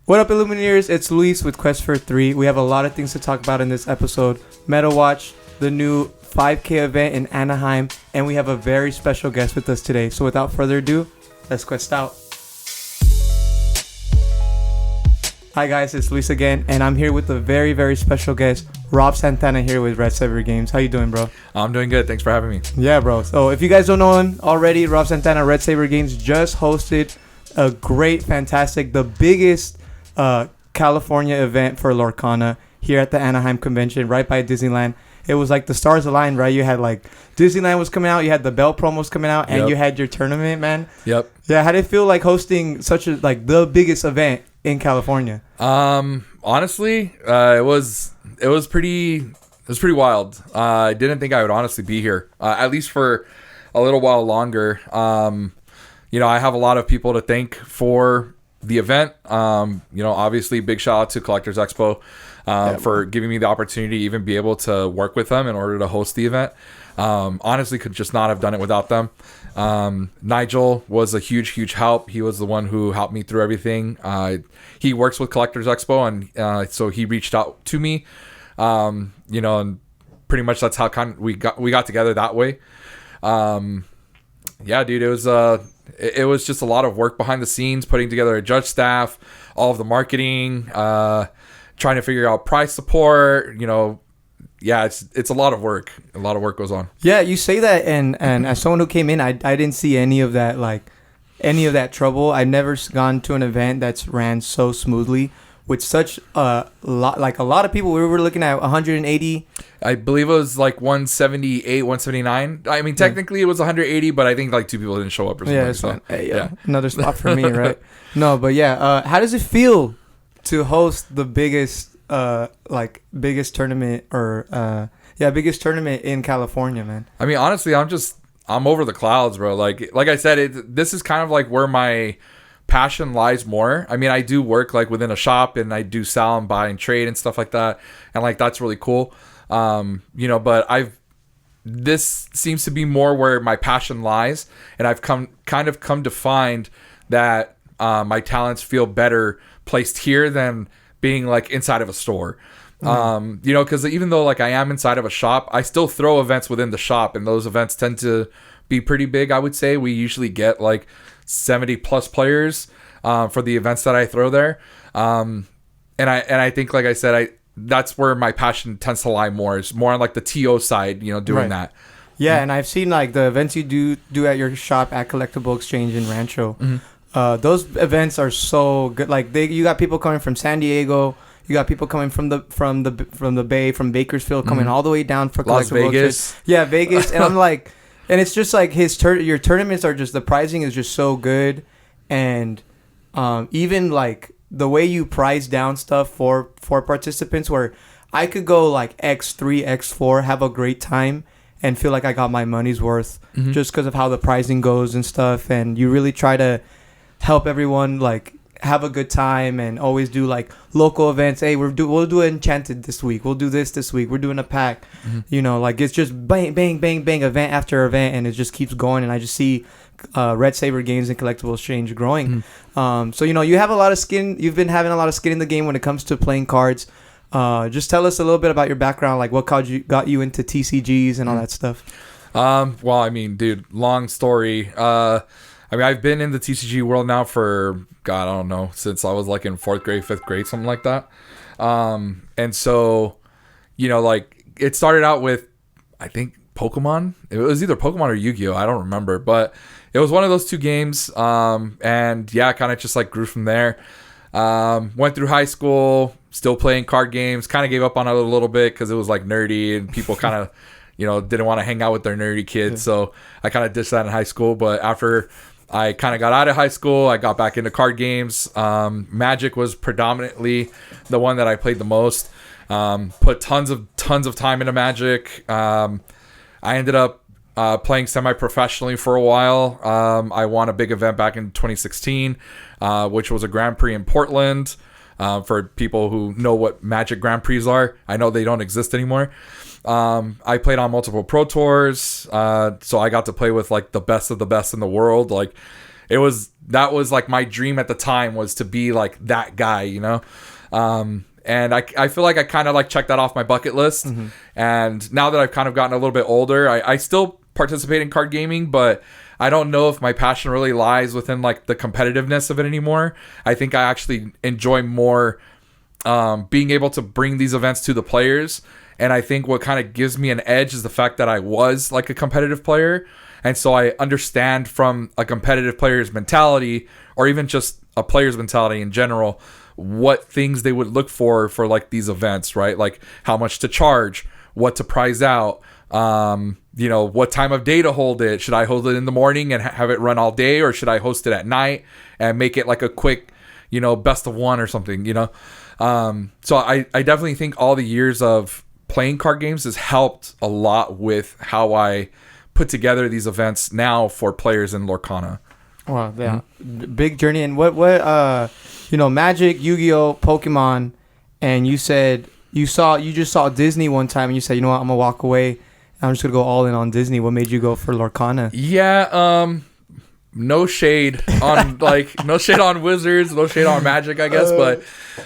What up, Illumineers? It's Luis with Quest for 3. We have a lot of things to talk about in this episode. Meta Watch, the new 5K event in Anaheim, and we have a very special guest with us today. So without further ado, let's quest out. Hi guys, it's Luis again, and I'm here with a very, very special guest, Rob Santana here with Red Saber Games. How you doing, bro? I'm doing good. Thanks for having me. Yeah, bro. So if you guys don't know him already, Rob Santana, Red Saber Games just hosted a great, fantastic, the biggest California event for Lorcana here at the Anaheim convention right by Disneyland. It was like the stars aligned, right? You had like Disneyland was coming out, you had the Bell promos coming out, and you had your tournament, man. Yep. Yeah, how did it feel like hosting such a like the biggest event in California? Honestly, it was pretty wild. I didn't think I would honestly be here, at least for a little while longer. I have a lot of people to thank for the event. Obviously big shout out to Collectors Expo for giving me the opportunity to even be able to work with them in order to host the event. Honestly could just not have done it without them. Nigel was a huge help. He was the one who helped me through everything. He works with Collectors Expo, and so he reached out to me, and pretty much that's how we got together that way. Yeah, dude, it was just a lot of work behind the scenes, putting together a judge staff, all of the marketing, trying to figure out price support. Yeah, it's a lot of work. A lot of work goes on. Yeah, you say that, and as someone who came in, I didn't see any of that trouble. I've never gone to an event that's ran so smoothly with such a lot of people. We were looking at 180. I believe it was like 178, 179. I mean, technically it was 180, but I think like two people didn't show up or something. Yeah, another spot for me, right? No, but yeah, how does it feel to host the biggest tournament biggest tournament in California, man? I mean, honestly, I'm over the clouds, bro. Like I said, this is kind of like where my passion lies more. I mean, I do work like within a shop, and I do sell and buy and trade and stuff like that, and like that's really cool. But this seems to be more where my passion lies, and I've come to find that my talents feel better placed here than being like inside of a store. Because even though like I am inside of a shop, I still throw events within the shop, and those events tend to be pretty big. I would say we usually get like 70 plus players for the events that I throw there. And I think, like I said, that's where my passion tends to lie more. It's more on like the TO side, doing that. Yeah, and I've seen like the events you do at your shop at Collectible Exchange in Rancho. Mm-hmm. Those events are so good. Like you got people coming from San Diego. You got people coming from the Bay, from Bakersfield, coming all the way down for Las Vegas. Yeah, Vegas. And I'm like, and it's just like your tournaments are just, the pricing is just so good, and even like the way you price down stuff for participants, where I could go like X3, X4, have a great time, and feel like I got my money's worth, just because of how the pricing goes and stuff. And you really try to help everyone like have a good time, and always do like local events. Hey, we'll do Enchanted this week. We'll do this week. We're doing a pack. Like it's just bang, bang, bang, bang, event after event, and it just keeps going. And I just see Red Saber Games and Collectible Exchange growing. So you have a lot of skin. You've been having a lot of skin in the game when it comes to playing cards. Just tell us a little bit about your background, like what got you into TCGs and all that stuff. Well, I mean, dude, long story. I've been in the TCG world now for, God, I don't know, since I was like in 4th grade, 5th grade, something like that. And so, like it started out with, I think, Pokemon. It was either Pokemon or Yu-Gi-Oh! I don't remember, but it was one of those two games. And yeah, kind of just like grew from there. Went through high school, still playing card games, kind of gave up on it a little bit because it was like nerdy, and people kind of, didn't want to hang out with their nerdy kids. So I kind of ditched that in high school. But after I kind of got out of high school, I got back into card games. Magic was predominantly the one that I played the most. Put tons of time into Magic. I ended up playing semi-professionally for a while. I won a big event back in 2016, which was a Grand Prix in Portland. For people who know what Magic Grand Prix are, I know they don't exist anymore. I played on multiple Pro Tours, so I got to play with like the best of the best in the world. Like that was like my dream at the time, was to be like that guy, you know. And I feel like I kind of like checked that off my bucket list. Mm-hmm. And now that I've kind of gotten a little bit older, I still participate in card gaming, but I don't know if my passion really lies within like the competitiveness of it anymore. I think I actually enjoy more being able to bring these events to the players. And I think what kind of gives me an edge is the fact that I was like a competitive player. And so I understand from a competitive player's mentality, or even just a player's mentality in general, what things they would look for like these events, right? Like how much to charge, what to prize out, you know, what time of day to hold it. Should I hold it in the morning and have it run all day, or should I host it at night and make it like a quick, you know, best of one or something, you know? So I definitely think all the years of playing card games has helped a lot with how I put together these events now for players in Lorcana. Wow, yeah. Big journey. And what you know, Magic, Yu-Gi-Oh, Pokemon, and you said you just saw Disney one time and you said, you know what, I'm gonna walk away. I'm just gonna go all in on Disney. What made you go for Lorcana? Yeah, no shade on no shade on Wizards, no shade on Magic, I guess, but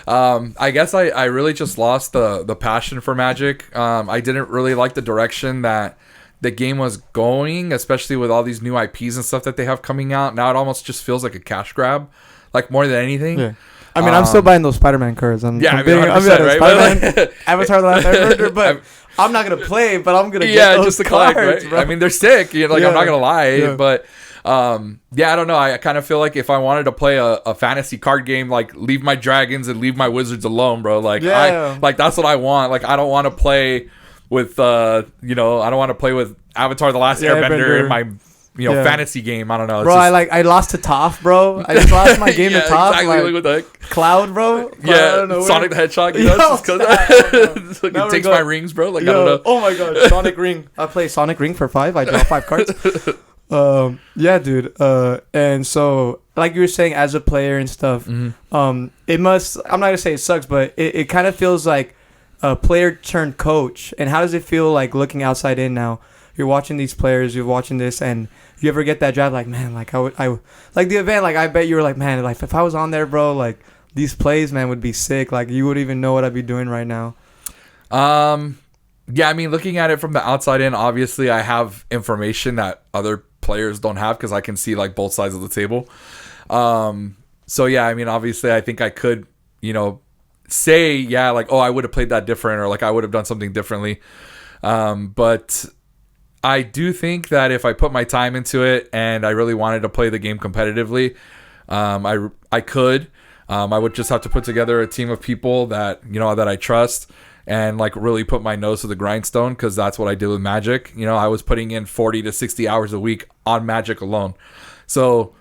I guess I really just lost the passion for Magic. I didn't really like the direction that the game was going, especially with all these new IPs and stuff that they have coming out. Now it almost just feels like a cash grab, like more than anything. Yeah. I mean, I'm still buying those Spider-Man cards. I'm right? Spider-Man, Avatar: The Last Airbender, but I'm not gonna play. But I'm gonna get those just to cards, collect, right? Bro. I mean, they're sick. You know, like I'm not gonna lie, but I don't know. I kind of feel like if I wanted to play a fantasy card game, like leave my dragons and leave my wizards alone, bro. Like that's what I want. Like I don't want to play with you know, I don't want to play with Avatar: The Last Airbender in my fantasy game. I don't know, bro. I lost to Toph, bro. I just lost my game to Toph. Exactly. Like, what the heck? Cloud, bro. Yeah, Sonic the Hedgehog. You know, just it takes my rings, bro. Like I don't know. Oh my god, Sonic Ring. I play Sonic Ring for 5. I draw 5 cards. Yeah, dude. And so, like you were saying, as a player and stuff, it must. I'm not gonna say it sucks, but it kind of feels like a player turned coach. And how does it feel like looking outside in now? You're watching these players, you're watching this, and you ever get that drive like, man, like I like the event, like I bet you were like, man, like if I was on there, bro, like these plays, man, would be sick. Like you wouldn't even know what I'd be doing right now. Yeah, I mean, looking at it from the outside in, obviously I have information that other players don't have because I can see like both sides of the table. So yeah, I mean, obviously I think I could, you know, say, yeah, like, oh, I would have played that different, or like I would have done something differently. But I do think that if I put my time into it and I really wanted to play the game competitively, I could. I would just have to put together a team of people that, you know, that I trust and like really put my nose to the grindstone, because that's what I did with Magic. You know, I was putting in 40 to 60 hours a week on Magic alone. So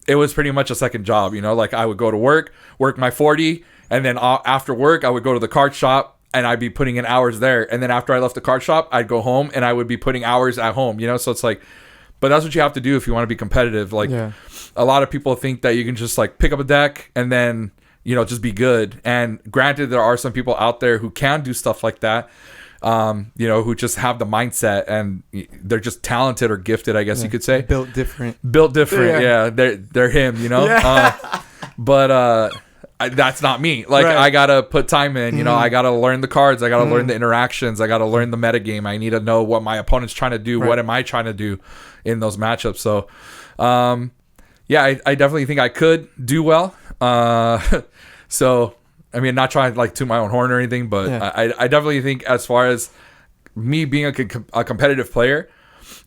it was pretty much a second job, you know, like I would go to work my 40, and then after work, I would go to the card shop and I'd be putting in hours there. And then after I left the card shop, I'd go home and I would be putting hours at home, you know? So it's like, but that's what you have to do if you want to be competitive. Like a lot of people think that you can just like pick up a deck and then, you know, just be good. And granted, there are some people out there who can do stuff like that, you know, who just have the mindset and they're just talented or gifted, I guess you could say. Built different. Yeah. They're him, you know? But that's not me. Like I gotta put time in, you know, I gotta learn the cards, I gotta learn the interactions, I gotta learn the metagame. I need to know what my opponent's trying to do, what am I trying to do in those matchups. So yeah, I definitely think I could do well. So I mean, not trying to like toot my own horn or anything, but I definitely think as far as me being a competitive player,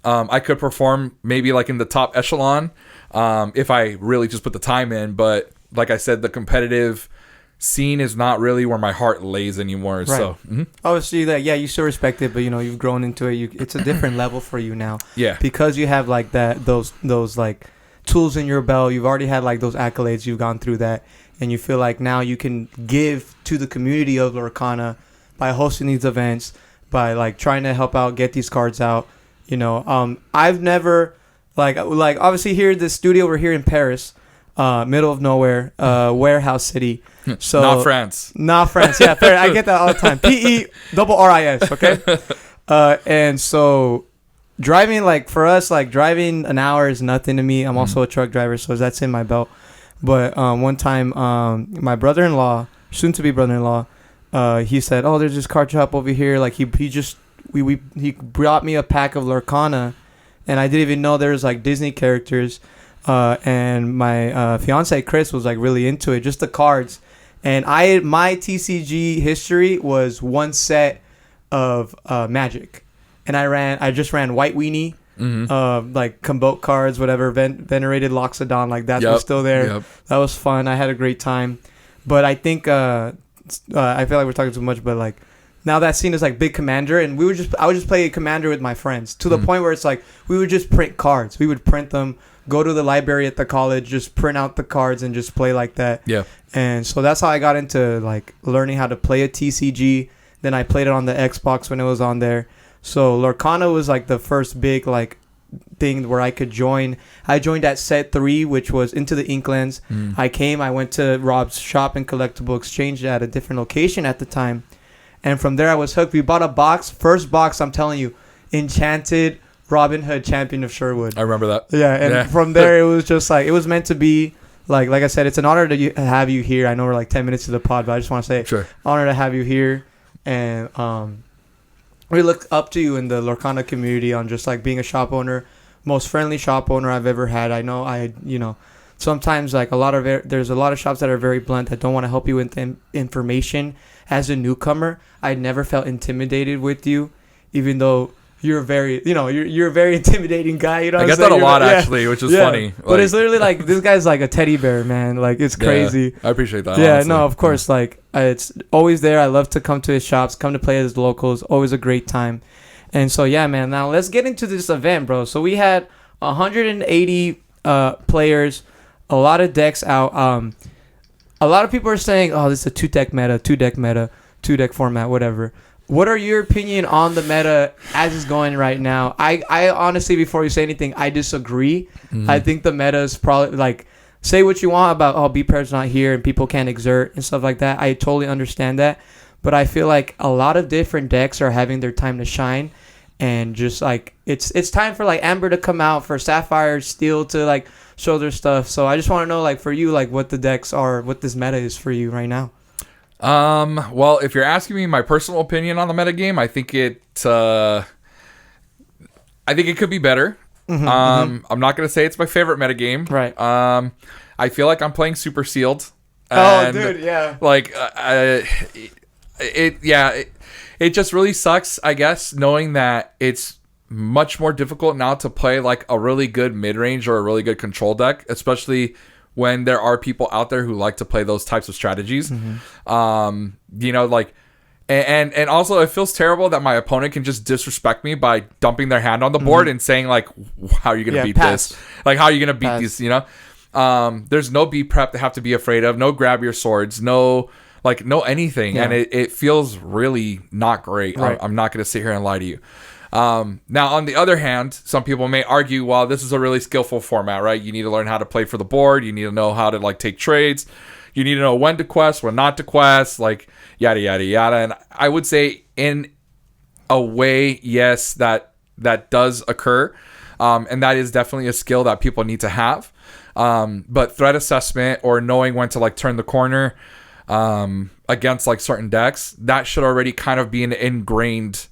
I could perform maybe like in the top echelon if I really just put the time in. But like I said, the competitive scene is not really where my heart lays anymore. Right. So obviously that, you still respect it, but you know, you've grown into it. It's a different level for you now. Yeah. Because you have like those like tools in your belt. You've already had like those accolades. You've gone through that, and you feel like now you can give to the community of Lorcana by hosting these events, by like trying to help out, get these cards out. You know, I've never like obviously here the studio, we're here in Paris. Middle of nowhere, warehouse city. So not France. Yeah, fair. I get that all the time. PERRIS. Okay. And so driving, like for us, like driving an hour is nothing to me. I'm also a truck driver, so that's in my belt. But one time, my brother-in-law, soon-to-be brother-in-law, he said, "Oh, there's this car shop over here." Like he brought me a pack of Lorcana, and I didn't even know there was like Disney characters. And my fiance Chris was like really into it, just the cards. And my TCG history was one set of Magic, and I just ran White Weenie. Like Combote cards, whatever, venerated Loxodon, like that was still there. That was fun. I had a great time. But I think I feel like we're talking too much, but like now that scene is like Big Commander, and I would just play Commander with my friends to the point where it's like we would just print cards. We would print them, go to the library at the college, just print out the cards and just play like that. Yeah. And so that's how I got into like learning how to play a TCG. Then I played it on the Xbox when it was on there. So Lorcana was like the first big like thing where I could join. I joined at set 3, which was Into the Inklands. I went to Rob's shop and collectible exchange at a different location at the time. And from there I was hooked. We bought a box. First box, I'm telling you, Enchanted Robin Hood, Champion of Sherwood. I remember that. Yeah, and from there it was just like, it was meant to be. Like I said, it's an honor to have you here. I know we're like 10 minutes to the pod, but I just want to say, sure, honor to have you here. And we look up to you in the Lorcana community on just like being a shop owner, most friendly shop owner I've ever had. I know sometimes like there's a lot of shops that are very blunt that don't want to help you with information. As a newcomer, I never felt intimidated with you, even though you're a very intimidating guy. You know, I get that a lot actually, which is funny. But it's literally like this guy's like a teddy bear, man. Like it's crazy. Yeah, I appreciate that. Yeah, honestly. No, of course. Like it's always there. I love to come to his shops, come to play at his locals. Always a great time. And so yeah, man. Now let's get into this event, bro. So we had 180 players, a lot of decks out. A lot of people are saying, "Oh, this is a two deck format, whatever." What are your opinion on the meta as it's going right now? I honestly, before you say anything, I disagree. I think the meta is probably like, say what you want about B pair's not here and people can't exert and stuff like that. I totally understand that, but I feel like a lot of different decks are having their time to shine, and just like it's time for like Amber to come out, for Sapphire, Steel to like show their stuff. So I just want to know, like, for you, like what the decks are, what this meta is for you right now. Well, if you're asking me my personal opinion on the metagame, I think it could be better. I'm not going to say it's my favorite metagame. Right. I feel like I'm playing Super Sealed. And, dude, yeah. Like, it just really sucks, I guess, knowing that it's much more difficult now to play like a really good mid-range or a really good control deck, especially when there are people out there who like to play those types of strategies. Like, and also it feels terrible that my opponent can just disrespect me by dumping their hand on the board and saying like, how are you going to beat this? Like, how are you going to beat these, there's no B prep to have to be afraid of, no grab your swords, no anything. And it feels really not great. Right. I'm not going to sit here and lie to you. Now, on the other hand, some people may argue, well, this is a really skillful format, right? You need to learn how to play for the board. You need to know how to like take trades. You need to know when to quest, when not to quest, like yada, yada, yada. And I would say in a way, yes, that does occur. And that is definitely a skill that people need to have. But threat assessment or knowing when to like turn the corner against like certain decks, that should already kind of be an ingrained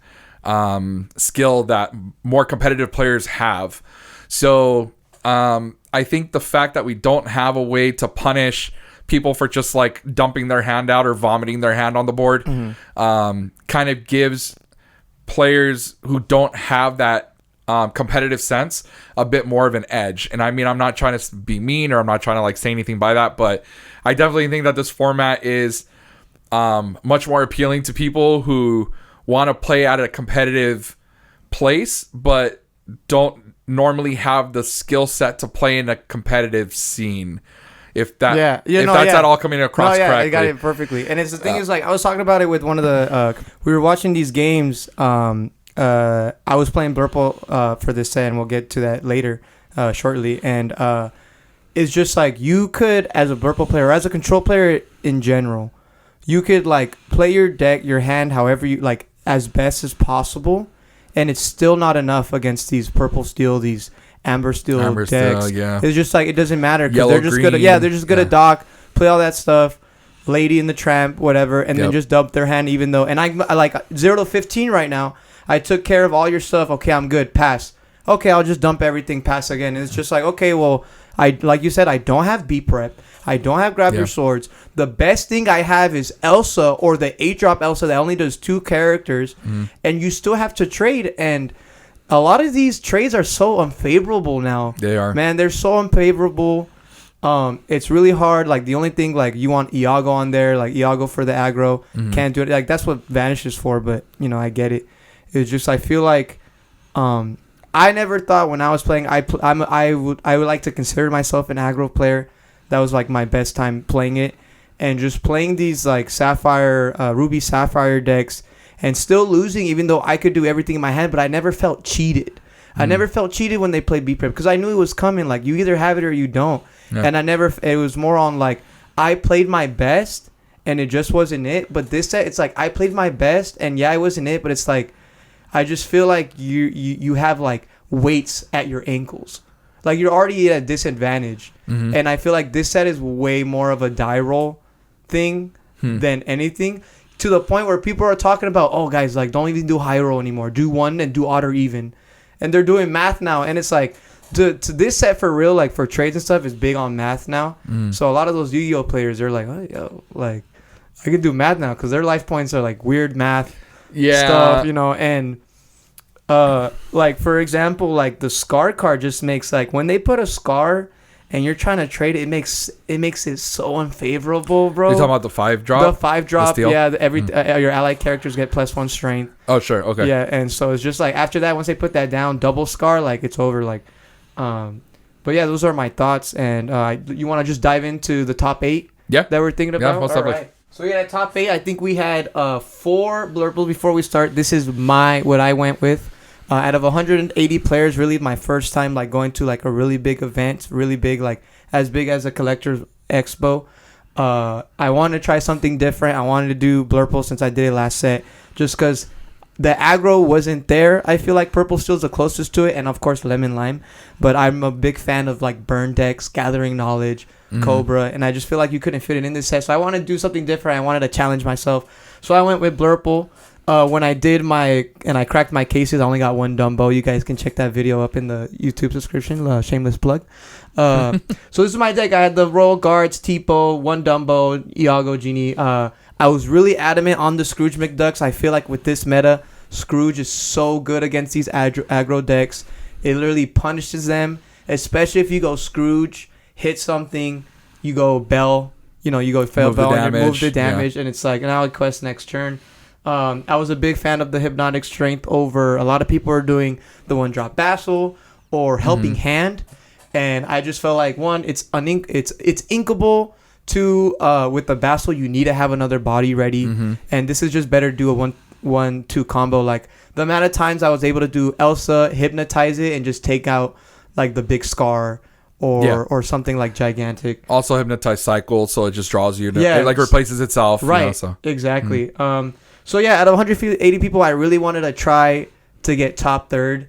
skill that more competitive players have. So I think the fact that we don't have a way to punish people for just like dumping their hand out or vomiting their hand on the board kind of gives players who don't have that competitive sense a bit more of an edge. And I mean, I'm not trying to be mean or I'm not trying to like say anything by that, but I definitely think that this format is much more appealing to people who want to play at a competitive place but don't normally have the skill set to play in a competitive scene. If that's at all coming across correctly. I got it perfectly. And it's the thing is, like, I was talking about it with one of the we were watching these games. I was playing Blurple for this set, and we'll get to that later shortly. And it's just like, you could, as a Blurple player, or as a control player in general, you could like play your deck, your hand, however you like, as best as possible, and it's still not enough against these purple steel, these amber steel decks. It's just like it doesn't matter because they're just good. They're just good at dock, play all that stuff, Lady in the Tramp, whatever, and then just dump their hand. Even though, and I like 0 to 15 right now. I took care of all your stuff. Okay, I'm good. Pass. Okay, I'll just dump everything. Pass again. And it's just like, okay, well, I like you said, I don't have B prep. I don't have grab your swords. The best thing I have is Elsa or the 8-drop Elsa that only does 2 characters, and you still have to trade. And a lot of these trades are so unfavorable now. They are. Man, they're so unfavorable. It's really hard. Like, the only thing, like, you want Iago on there, like Iago for the aggro. Can't do it. Like, that's what Vanish is for, but, you know, I get it. It's just, I feel like, I never thought when I was playing, I would like to consider myself an aggro player. That was, like, my best time playing it. And just playing these, like, Ruby Sapphire decks and still losing, even though I could do everything in my hand, but I never felt cheated. I never felt cheated when they played B-Prep because I knew it was coming. Like, you either have it or you don't. Yeah. And it was more on, like, I played my best and it just wasn't it. But this set, it's like, I played my best and, yeah, it wasn't it. But it's like, I just feel like you have, like, weights at your ankles. Like, you're already at a disadvantage. And I feel like this set is way more of a die roll thing than anything. To the point where people are talking about, oh, guys, like, don't even do high roll anymore. Do 1 and do odd or even. And they're doing math now. And it's like, to this set for real, like, for trades and stuff, is big on math now. So a lot of those Yu-Gi-Oh players, they're like, oh, yo, like, I can do math now because their life points are, like, weird math stuff, you know. And, like, for example, like, the Scar card just makes, like, when they put a Scar and you're trying to trade it, it makes it so unfavorable, bro. You're talking about the 5-drop? The 5-drop, yeah. Your allied characters get +1 strength. Oh, sure, okay. Yeah, and so it's just like, after that, once they put that down, double Scar, like, it's over, like, but yeah, those are my thoughts, and you want to just dive into the top 8 that we're thinking about? Yeah, what's up? Right. So yeah, top 8, I think we had 4 blurbles before we start. This is what I went with. Out of 180 players, really my first time, like, going to, like, a really big event, really big, like, as big as a collector's expo. I wanted to try something different. I wanted to do Blurple since I did it last set, just because the aggro wasn't there. I feel like Purple Steel's the closest to it, and of course Lemon Lime. But I'm a big fan of, like, Burn decks, Gathering Knowledge, Cobra, and I just feel like you couldn't fit it in this set. So I wanted to do something different. I wanted to challenge myself. So I went with Blurple. When I did I cracked my cases, I only got 1 Dumbo. You guys can check that video up in the YouTube subscription. Shameless plug. So this is my deck. I had the Royal Guards, Tipo, 1 Dumbo, Iago, Genie. I was really adamant on the Scrooge McDucks. I feel like with this meta, Scrooge is so good against these aggro decks. It literally punishes them, especially if you go Scrooge, hit something, you go Bell, you go fail Bell, and you move the damage, and it's like an Allied Quest next turn. I was a big fan of the Hypnotic Strength over a lot of people are doing the 1-drop Vassal or Helping Hand, and I just felt like, one, it's inkable. 2, with the Vassal, you need to have another body ready, and this is just better to do a 1-2 combo. Like, the amount of times I was able to do Elsa, hypnotize it, and just take out, like, the big Scar or something like gigantic. Also hypnotize cycle, so it just draws you. It, like, replaces itself. Right. Exactly. So yeah, out of 180 people, I really wanted to try to get top 3rd.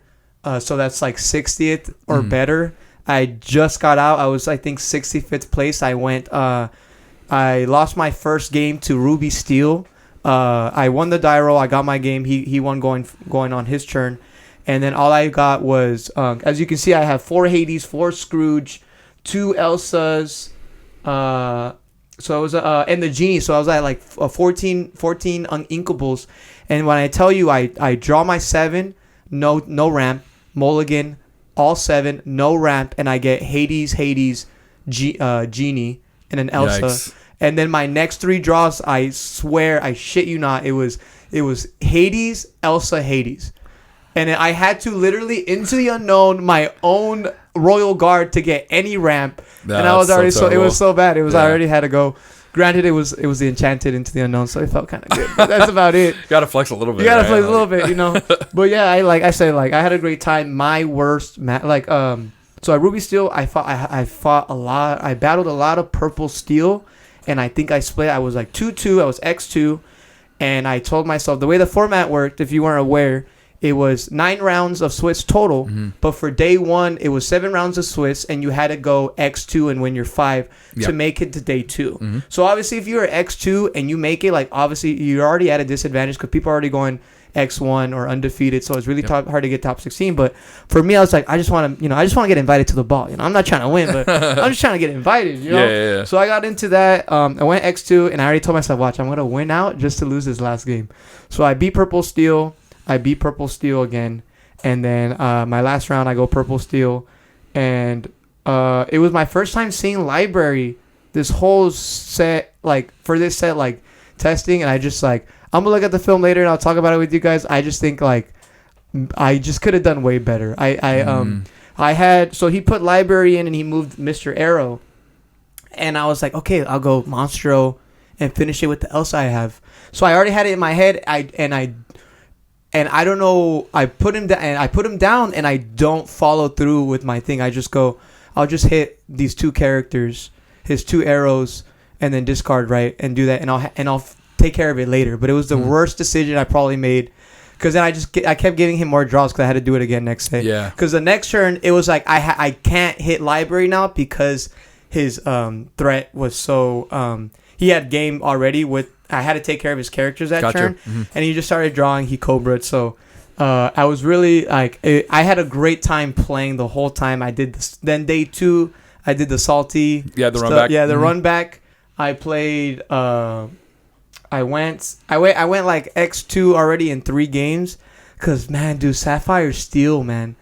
So that's like 60th or better. I just got out. I was, I think, 65th place. I lost my first game to Ruby Steel. I won the die roll. I got my game. He won going on his turn. And then all I got was, as you can see, I have 4 Hades, 4 Scrooge, 2 Elsas, so it was and the Genie. So I was at like 14 Inkables. And when I tell you, I draw my 7, no ramp, Mulligan, all 7, no ramp, and I get Hades, Genie, and an Elsa. Yikes. And then my next 3 draws, I swear, I shit you not, it was Hades, Elsa, Hades. And I had to literally into the unknown my own Royal Guard to get any ramp. And I was already it was so bad. It was I already had to go. Granted, it was the enchanted into the unknown, so it felt kind of good. But that's about it. You gotta flex a little bit. You gotta flex a little bit, But yeah, I had a great time. My worst so at Ruby Steel, I fought a lot. I battled a lot of Purple Steel, and I think I split. I was like 2-2. I was X2, and I told myself the way the format worked. If you weren't aware, it was 9 rounds of Swiss total, but for day 1 it was 7 rounds of Swiss, and you had to go X2 and win your 5 to make it to day 2. So obviously, if you're X2 and you make it, like obviously you're already at a disadvantage because people are already going X1 or undefeated, so it's really hard to get top 16. But for me, I was like, I just want to get invited to the ball. I'm not trying to win, but I'm just trying to get invited. Yeah. So I got into that. I went X2, and I already told myself, watch, I'm gonna win out just to lose this last game. So I beat Purple Steel. I beat Purple Steel again, and then my last round I go Purple Steel, and it was my first time seeing library this whole set, like for this set, like testing, and I just like. I'm gonna look at the film later and I'll talk about it with you guys. I just think like I just could have done way better. I had so he put library in and he moved Mr. Arrow, and I was like, okay, I'll go Monstro and finish it with the Elsa I have. So I already had it in my head. I don't know. I put him down and I don't follow through with my thing. I just go. I'll just hit these 2 characters, his 2 arrows, and then discard right and do that, and I'll take care of it later. But it was the worst decision I probably made, because then I kept giving him more draws because I had to do it again next day. Yeah. Because the next turn it was like I can't hit library now because his threat was so he had game already with. I had to take care of his characters that turn, and he just started drawing. He cobra'd. So I was really like I had a great time playing the whole time. I did this. Then day 2 I did the salty. Yeah, the run back. Yeah, the run back. I played. I went like X2 already in 3 games, cause man, dude, Sapphire Steel, man,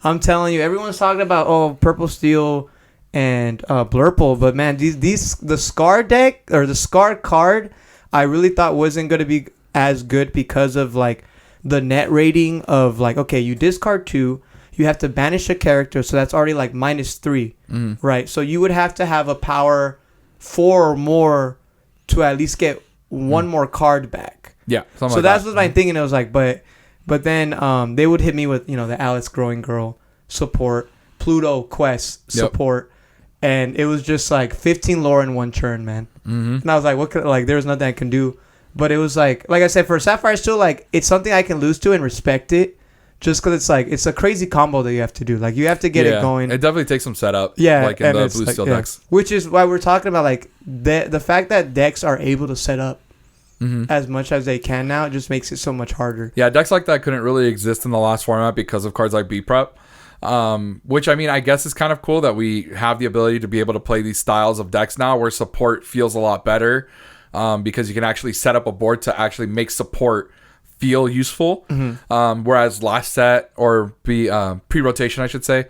I'm telling you, everyone's talking about Purple Steel and Blurple, but man, the Scar deck or the Scar card, I really thought wasn't gonna be as good because of like the net rating of like, okay, you discard 2, you have to banish a character, so that's already like -3, right? So you would have to have a power 4 or more to at least get 1 more card back. Yeah. So like that was my thing, and it was like, but then they would hit me with the Alice Growing Girl support, Pluto Quest support, and it was just like 15 lore in 1 turn, man. And I was like, what could, like there was nothing I can do, but it was like I said, for Sapphire Steel, like it's something I can lose to and respect it. Just because it's like it's a crazy combo that you have to do. Like you have to get it going. It definitely takes some setup. Yeah, like in the blue steel decks. Which is why we're talking about like the fact that decks are able to set up as much as they can now just makes it so much harder. Yeah, decks like that couldn't really exist in the last format because of cards like B-Prep. Which I mean, I guess is kind of cool that we have the ability to be able to play these styles of decks now, where support feels a lot better because you can actually set up a board to actually make support feel useful, whereas last set or pre-rotation I should say,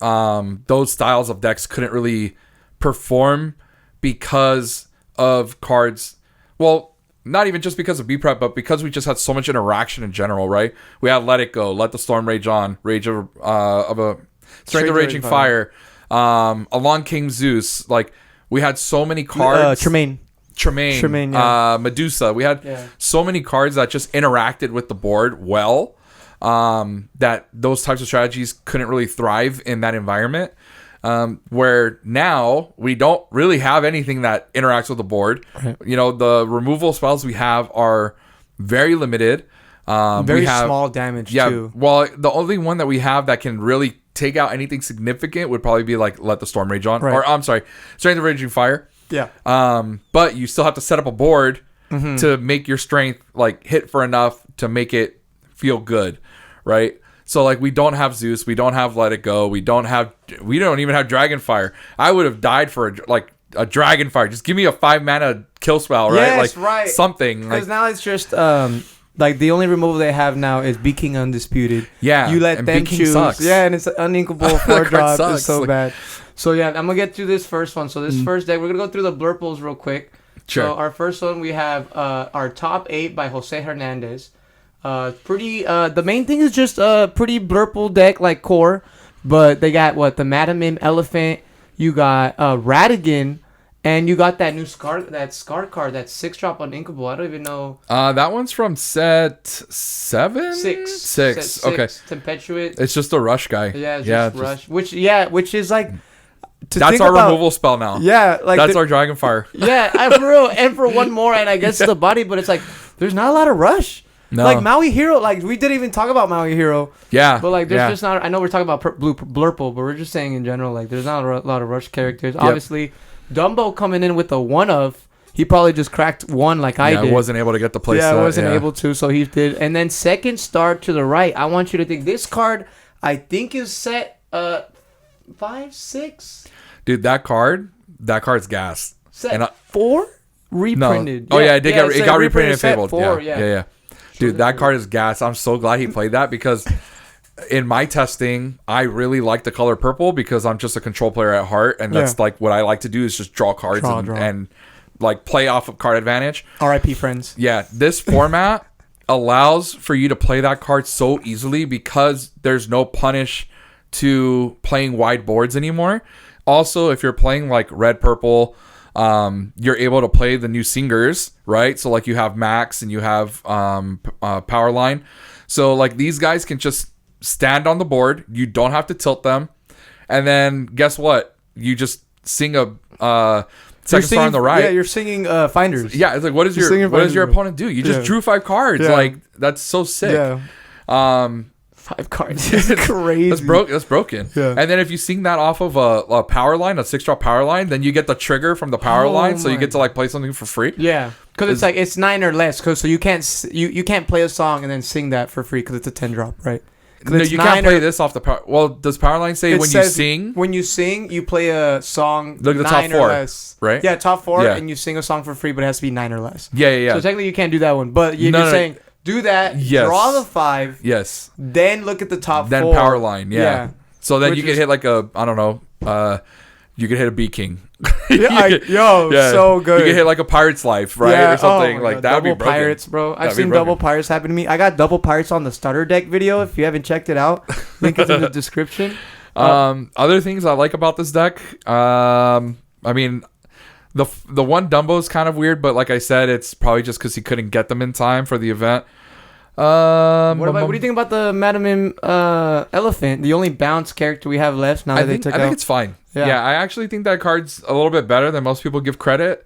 those styles of decks couldn't really perform because of cards, well, not even just because of B-Prep, but because we just had so much interaction in general, right? We had Let It Go, Let the Storm Rage On, Rage of a Strength of Raging Fire, Along King Zeus. Like we had so many cards. Tremaine, yeah. Medusa. We had so many cards that just interacted with the board well, that those types of strategies couldn't really thrive in that environment. Where now we don't really have anything that interacts with the board. Right. The removal spells we have are very limited. Very small damage too. Well, the only one that we have that can really take out anything significant would probably be like Let the Storm Rage On. Right. Or I'm sorry, Strength of Raging Fire. Yeah. But you still have to set up a board to make your strength like hit for enough to make it feel good, right? So like we don't have Zeus, we don't have Let It Go, we don't even have Dragonfire. I would have died for a Dragonfire. Just give me a 5 mana kill spell, right? Yes, right. Something. Because now it's just like the only removal they have now is Be King Undisputed. Yeah. You let them choose. Sucks. Yeah, and it's uninkable 4 drop. It's so bad. So yeah, I'm gonna get through this first one. So this first deck, we're gonna go through the blurples real quick. Sure. So our first one, we have our top 8 by Jose Hernandez. Pretty. The main thing is just a pretty blurple deck like core, but they got the Madam Mim Elephant. You got Radigan, and you got that new Scar card, that 6-drop uninkable. I don't even know. That one's from set 7? 6. Six. Okay. Tempestuate. It's just a rush guy. Yeah, Rush. Which is like. That's our removal spell now. Yeah, like that's our Dragonfire. Yeah, for real. And for one more, and I guess the body, but it's like there's not a lot of rush. No. Like Maui Hero, like we didn't even talk about Maui Hero. Yeah. But like there's just not. I know we're talking about Blurple, but we're just saying in general, like there's not a lot of rush characters. Yep. Obviously, Dumbo coming in with a 1 of. He probably just cracked 1 like I did. I wasn't able to get the play set. Yeah, I wasn't able to, so he did. And then second star to the right, I want you to think this card, I think is set 5, 6. Dude, that card's gas. Set 4? Reprinted. No. Oh, yeah, it got reprinted in Fabled. 4, yeah. Dude, that card is gas. I'm so glad he played that because in my testing, I really like the color purple because I'm just a control player at heart. And that's like what I like to do is just draw cards and like play off of card advantage. RIP friends. Yeah, this format allows for you to play that card so easily because there's no punish to playing wide boards anymore. Also, if you're playing like red purple, you're able to play the new singers, right? So like you have Max and you have Power Line. So like these guys can just stand on the board. You don't have to tilt them, and then guess what? You just sing a second star on the right. Yeah, you're singing Finders. Yeah, it's like what does your opponent do? You just drew 5 cards. Yeah. Like that's so sick. Yeah. 5 cards. It's crazy. That's broken. Yeah. And then if you sing that off of a power line, a 6-drop power line, then you get the trigger from the power line, so you get to like play something for free. Yeah, because it's like it's 9 or less. So you can't play a song and then sing that for free because it's a 10-drop, right? No, you can't play this off the power. Well, does Powerline say when you sing? When you sing, you play a song. Look at the 9 top 4, or less. Right? Yeah, top 4, and you sing a song for free, but it has to be 9 or less. Yeah. So technically, you can't do that one. But you're saying do that. Yes. Draw the 5. Yes. Then look at the top 4. Then Powerline. Yeah. So then you could hit like a you could hit a B King. So good. You could hit like a Pirate's Life, right, or something like that. Would be broken. Pirates, bro. I've seen double pirates happen to me. I got double pirates on the starter deck video. If you haven't checked it out, link is in the description. Other things I like about this deck. I mean, the one Dumbo is kind of weird, but like I said, it's probably just because he couldn't get them in time for the event. What do you think about the Madam Elephant, the only bounce character we have left now that they took out? I think it's fine. Yeah, I actually think that card's a little bit better than most people give credit.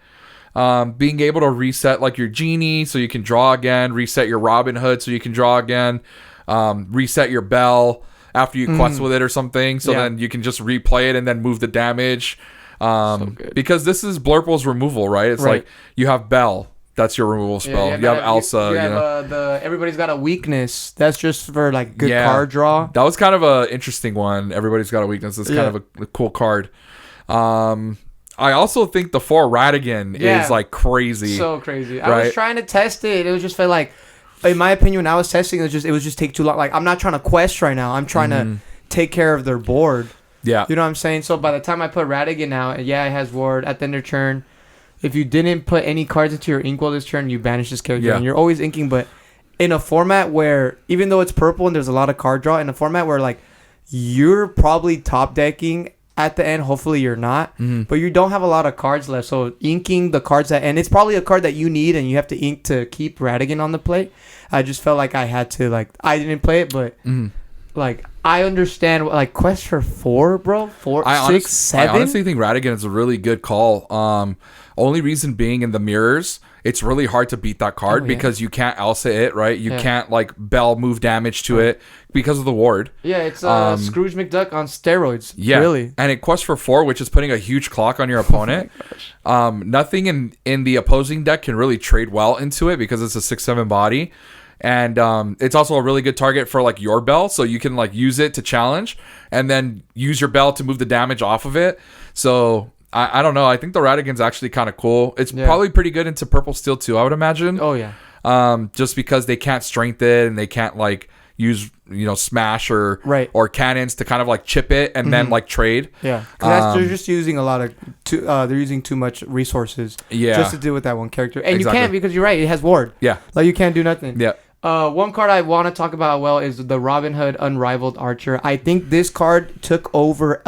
Being able to reset like your Genie so you can draw again, reset your Robin Hood so you can draw again, reset your Bell after you quest with it or something, so then you can just replay it and then move the damage. Because this is Blurple's removal, right? It's like you have Bell. That's your removal spell. You have Elsa. You have everybody's got a weakness. That's just for like good card draw. That was kind of an interesting one. Everybody's got a weakness. It's kind of a cool card. I also think the 4 Radigan is like crazy. So crazy. Right? I was trying to test it. It was just like, in my opinion, when I was testing, it was just take too long. Like I'm not trying to quest right now. I'm trying to take care of their board. Yeah. You know what I'm saying? So by the time I put Radigan out, it has ward at the end of turn. If you didn't put any cards into your inkwell this turn, you banish this character. And you're always inking, but in a format where, even though it's purple and there's a lot of card draw, in a format where like you're probably top decking at the end, hopefully you're not, but you don't have a lot of cards left. So inking the cards and it's probably a card that you need and you have to ink to keep Radigan on the plate. I just felt like I had to, I didn't play it, but I understand, quest for 4, bro. 4, 6, 7. I honestly think Radigan is a really good call. Only reason being in the mirrors, it's really hard to beat that card because you can't Elsa it, right? You can't Bell move damage to it because of the ward. Yeah, it's Scrooge McDuck on steroids. Yeah, really. And it quests for 4, which is putting a huge clock on your opponent. Nothing in the opposing deck can really trade well into it because it's a 6/7 body. And it's also a really good target for your Bell, so you can use it to challenge and then use your Bell to move the damage off of it. So I don't know. I think the Radigan's actually kind of cool. It's probably pretty good into Purple Steel too, I would imagine. Oh yeah. Just because they can't strength it and they can't use smash or cannons to kind of chip it and then trade. Yeah, they're just using a lot of they're using too much resources. Just to deal with that one character, and you can't because you're right. It has ward. Yeah, you can't do nothing. Yeah. One card I want to talk about is the Robin Hood Unrivaled Archer. I think this card took over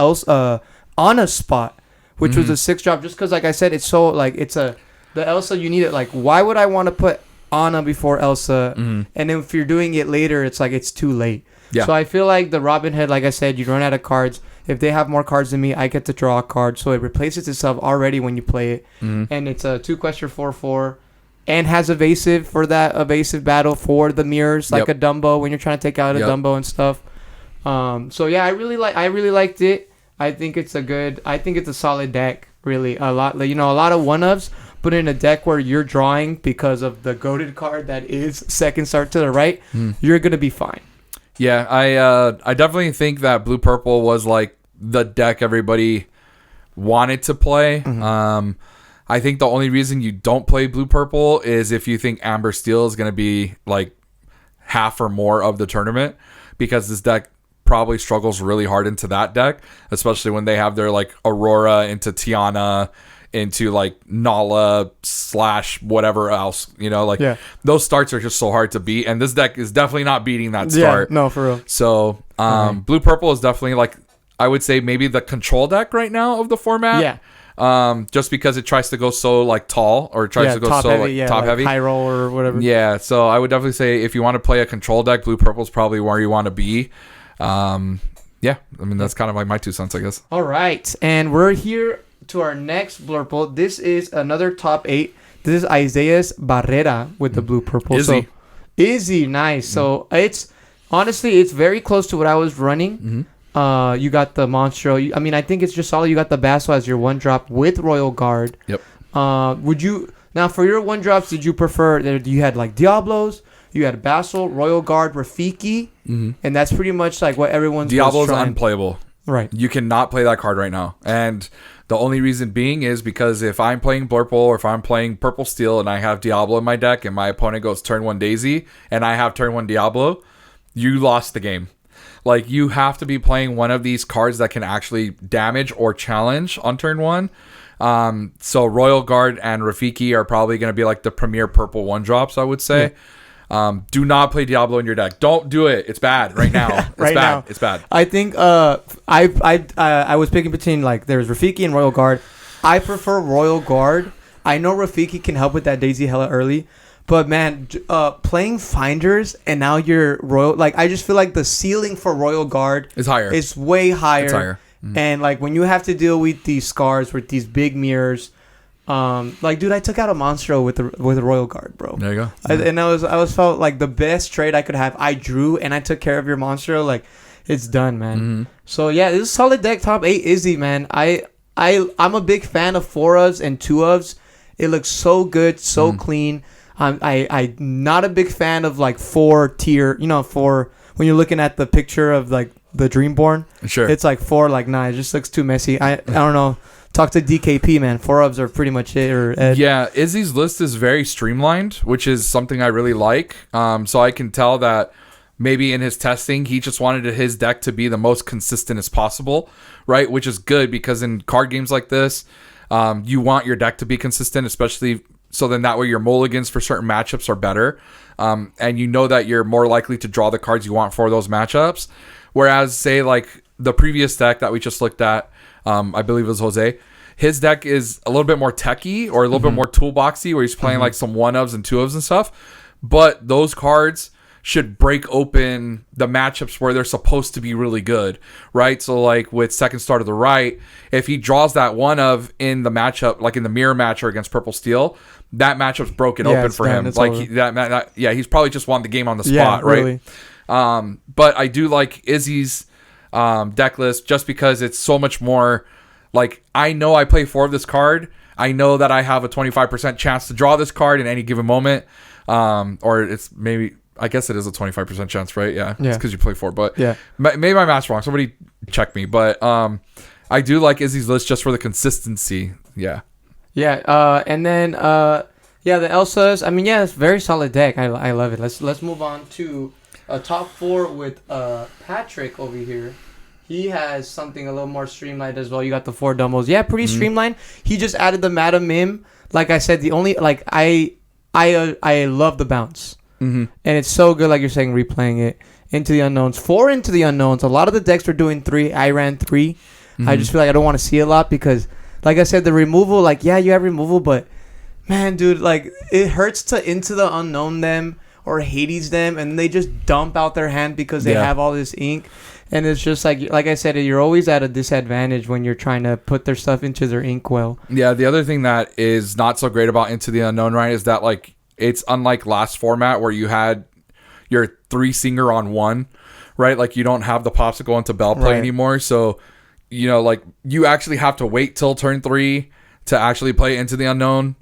Anna's spot, which was a 6-drop. Just because, like I said, it's so the Elsa you need it. Why would I want to put Anna before Elsa? And then if you're doing it later, it's too late. Yeah. So I feel like the Robin Hood, like I said, you run out of cards. If they have more cards than me, I get to draw a card. So it replaces itself already when you play it. And it's a 2 question 4/4. and has evasive for that evasive battle for the mirrors, like a Dumbo when you're trying to take out a Dumbo and stuff. So yeah, I really liked it. I think it's a solid deck. Really, a lot of 1-ofs, but in a deck where you're drawing because of the goated card that is second start to the right, you're gonna be fine. Yeah, I definitely think that blue purple was like the deck everybody wanted to play. I think the only reason you don't play blue purple is if you think amber steel is gonna be like half or more of the tournament, because this deck probably struggles really hard into that deck, especially when they have their like Aurora into Tiana into like Nala / whatever else, those starts are just so hard to beat, and this deck is definitely not beating that start. No, for real. So blue purple is definitely like, I would say maybe the control deck right now of the format. Just because it tries to go so like tall, or tries to go so heavy, like top heavy, high roll or whatever. So I would definitely say if you want to play a control deck, blue purple is probably where you want to be. I mean, that's kind of like my 2 cents, I guess. All right, and we're here to our next blurple. This is another top 8. This is Isaiah's Barrera with the blue purple. Izzy, nice. So it's honestly, it's very close to what I was running. You got the Monstro. I mean, I think it's just solid. You got the Basso as your 1-drop with Royal Guard. Would you now for your 1-drops? Did you prefer that you had like Diablos? You had Basso, Royal Guard, Rafiki, and that's pretty much like what everyone's Diablo's unplayable. Right. You cannot play that card right now. And the only reason being is because if I'm playing Blurple or if I'm playing Purple Steel and I have Diablo in my deck and my opponent goes turn 1 Daisy and I have turn 1 Diablo, you lost the game. Like, you have to be playing one of these cards that can actually damage or challenge on turn 1. So Royal Guard and Rafiki are probably going to be like the premier purple 1-drops, I would say. Yeah. Do not play Diablo in your deck. Don't do it. It's bad right now. It's bad. I think I was picking between like there's Rafiki and Royal Guard. I prefer Royal Guard. I know Rafiki can help with that Daisy hella early, but man, playing Finders and now you're Royal, like I just feel like the ceiling for Royal Guard is higher. It's way higher. It's higher. And like when you have to deal with these scars with these big mirrors. Like, dude, I took out a Monstro with the Royal Guard, bro. There you go. I was felt like the best trade I could have. I drew and I took care of your Monstro. Like, it's done, man. So yeah, this is a solid deck. Top 8 Izzy, man. I'm a big fan of 4-ofs and 2-ofs. It looks so good, so clean. I'm not a big fan of like 4-tier. When you're looking at the picture of like the Dreamborn. Sure. It's like 4. Like, nah, it just looks too messy. I don't know. Talk to DKP, man. 4-ofs are pretty much it. Or Ed. Yeah, Izzy's list is very streamlined, which is something I really like. So I can tell that maybe in his testing, he just wanted his deck to be the most consistent as possible, right? Which is good because in card games like this, you want your deck to be consistent, especially so then that way your mulligans for certain matchups are better. And you know that you're more likely to draw the cards you want for those matchups. Whereas, say, like the previous deck that we just looked at, I believe it was Jose. His deck is a little bit more techy or a little bit more toolboxy, where he's playing like some 1-ofs and 2-ofs and stuff. But those cards should break open the matchups where they're supposed to be really good, right? So like with second star to the right, if he draws that 1-of in the matchup, like in the mirror match or against Purple Steel, that matchup's broken open for him. Like he's probably just won the game on the spot, right? Really. But I do like Izzy's deck list just because it's so much more like, I know I play 4 of this card. I know that I have a 25% chance to draw this card in any given moment. Or it's maybe, I guess it is a 25% chance, right? Yeah. It's because you play 4, but yeah, maybe my math's wrong. Somebody check me. But I do like Izzy's list just for the consistency. Yeah. Yeah. And then the Elsas. I mean, yeah, it's a very solid deck. I love it. Let's move on to a top 4 with Patrick over here. He has something a little more streamlined as well. You got the 4 Dumbos. Yeah, pretty streamlined. He just added the Madam Mim. Like I said, the only like I love the bounce, and it's so good. Like you're saying, replaying it into the unknowns. 4 into the unknowns. A lot of the decks are doing 3. I ran 3. I just feel like I don't want to see a lot because, like I said, the removal. Like you have removal, but man, dude, like it hurts to into the unknown them or Hades them, and they just dump out their hand because they have all this ink. And it's just like I said, you're always at a disadvantage when you're trying to put their stuff into their inkwell. Yeah, the other thing that is not so great about Into the Unknown, right, is that like it's unlike last format where you had your 3 singer on 1, right? Like you don't have the popsicle into bell play anymore. So, like you actually have to wait till turn 3 to actually play Into the Unknown.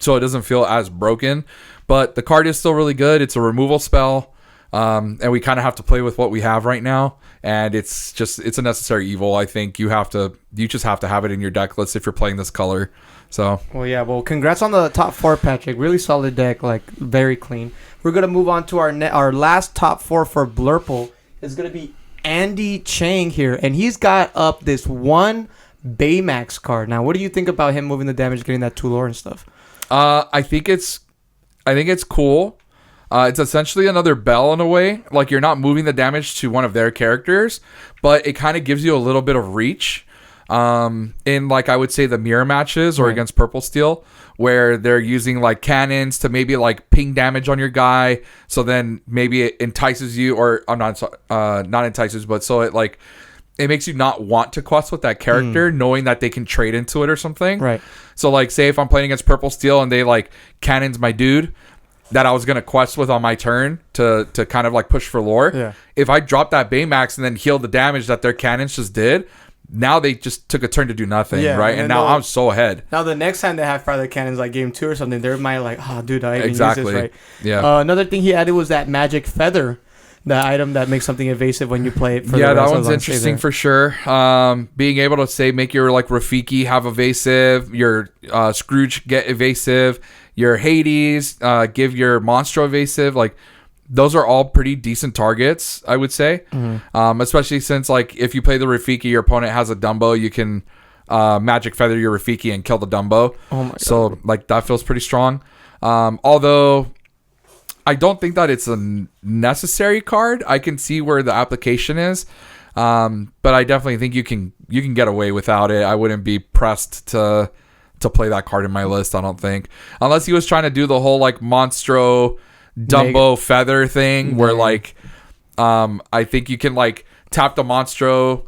So it doesn't feel as broken. But the card is still really good. It's a removal spell. And we kind of have to play with what we have right now. And it's a necessary evil. I think you just have to have it in your deck list if you're playing this color. So, well, congrats on the top 4, Patrick. Really solid deck, like very clean. We're gonna move on to our last top 4 for Blurple. Is gonna be Andy Chang here, and he's got up this one Baymax card. Now, what do you think about him moving the damage, getting that 2 lore and stuff? I think it's cool. It's essentially another Bell in a way. Like you're not moving the damage to one of their characters, but it kind of gives you a little bit of reach. In like I would say the mirror matches or against Purple Steel, where they're using like cannons to maybe like ping damage on your guy, so then maybe it entices you, or I'm not entices, but so it like it makes you not want to quest with that character, knowing that they can trade into it or something. Right. So like say if I'm playing against Purple Steel and they like cannons my dude that I was gonna quest with on my turn to kind of like push for lore. Yeah. If I drop that Baymax and then heal the damage that their cannons just did, now they just took a turn to do nothing, right? And now I'm so ahead. Now the next time they have fire the cannons, like game 2 or something, they might like, oh, dude, I didn't use this, right? Yeah. Another thing he added was that magic feather, the item that makes something evasive when you play it. Yeah, that one's interesting for sure. Being able to say make your like Rafiki have evasive, your Scrooge get evasive, your Hades give your Monstro evasive, like. Those are all pretty decent targets, I would say. Especially since, like, if you play the Rafiki, your opponent has a Dumbo, you can Magic Feather your Rafiki and kill the Dumbo. Oh my God. So, like, that feels pretty strong. Although, I don't think that it's a necessary card. I can see where the application is. But I definitely think you can get away without it. I wouldn't be pressed to play that card in my list, I don't think. Unless he was trying to do the whole, like, Monstro... Dumbo feather thing where like I think you can like tap the Monstro,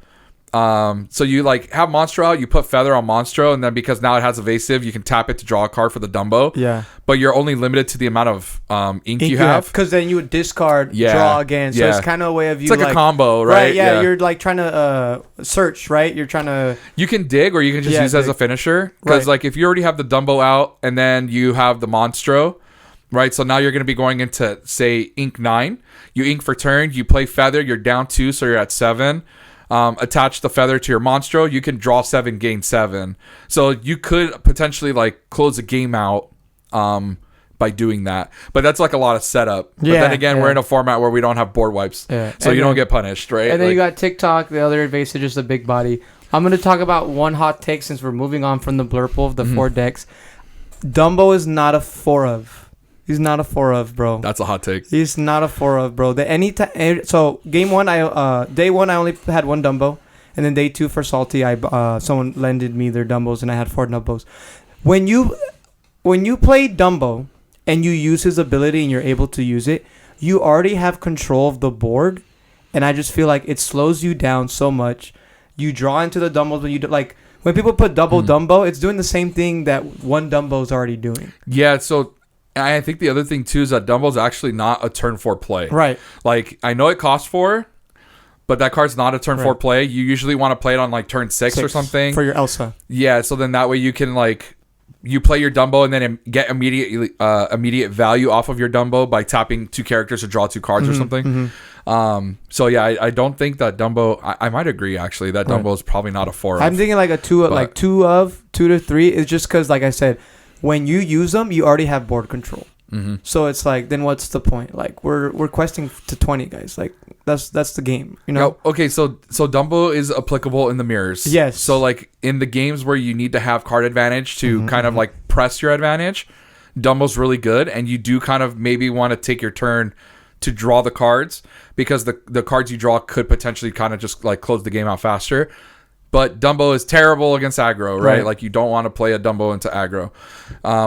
so you like have Monstro out, you put feather on Monstro, and then because now it has evasive, you can tap it to draw a card for the Dumbo. Yeah, but you're only limited to the amount of ink you have, because then you would discard, draw again. So it's kind of a way of you. It's like a combo, right? Yeah, you're like trying to search, right? You're trying to. You can dig, or you can just use it as a finisher. Because like if you already have the Dumbo out, and then you have the Monstro. Right, so now you're going to be going into, say, ink 9. You ink for turn, you play feather, you're down 2, so you're at 7. Attach the feather to your Monstro, you can draw 7, gain 7. So you could potentially, like, close a game out by doing that. But that's, like, a lot of setup. But then again, we're in a format where we don't have board wipes. Yeah. So you don't get punished, right? And then you got TikTok, the other evasive, just a big body. I'm going to talk about one hot take since we're moving on from the Blurple of the 4 decks. Dumbo is not a 4 of. He's not a 4 of, bro. That's a hot take. He's not a 4 of, bro. So game 1, day 1 I only had 1 Dumbo, and then day 2 for Salty, someone lended me their Dumbos, and I had 4 Dumbos. When you play Dumbo and you use his ability and you're able to use it, you already have control of the board, and I just feel like it slows you down so much. You draw into the Dumbos when you like. When people put double Dumbo, it's doing the same thing that 1 Dumbo is already doing. Yeah, so. I think the other thing, too, is that Dumbo's actually not a turn 4 play. Right. Like, I know it costs 4, but that card's not a turn 4 play. You usually want to play it on, like, turn 6 or something. For your Elsa. Yeah, so then that way you can, like, you play your Dumbo and then get immediate value off of your Dumbo by tapping 2 characters to draw 2 cards or something. So, yeah, I don't think that Dumbo... I might agree, actually, that Dumbo is probably not a 4 I'm thinking, like, a 2 to 3 is just because, like I said... When you use them, you already have board control. So it's like, then what's the point? Like we're questing to 20 guys. Like that's the game, you know. Okay, so Dumbo is applicable in the mirrors. Yes. So like in the games where you need to have card advantage to kind of like press your advantage, Dumbo's really good, and you do kind of maybe want to take your turn to draw the cards because the cards you draw could potentially kind of just like close the game out faster. But Dumbo is terrible against aggro, right? Right. Like, you don't want to play a Dumbo into aggro,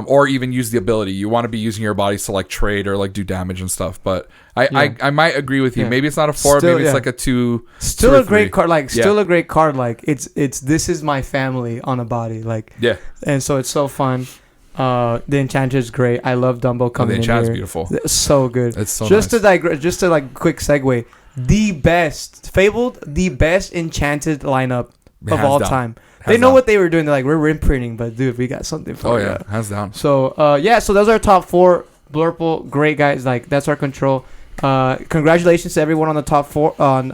or even use the ability. You want to be using your bodies to like trade or like do damage and stuff. But I might agree with you. Yeah. Maybe it's not a 4, Still, maybe it's yeah. like a 2. Still 2 or a great 3. card. Like Yeah. still a great card. Like it's this is my family on a body. Like Yeah. and so it's so fun. The Enchantress is great. I love Dumbo coming in the Enchant's here. beautiful. It's so good. It's so just nice. to digress, just to like quick segue. The best enchanted lineup of Hands all down. time. Hands They know down. what they were doing. They're like, we're imprinting, but dude, we got something for Oh you. yeah, hands down. So so those are our top 4. Blurple, great guys. Like that's our control. Congratulations to everyone on the top 4 on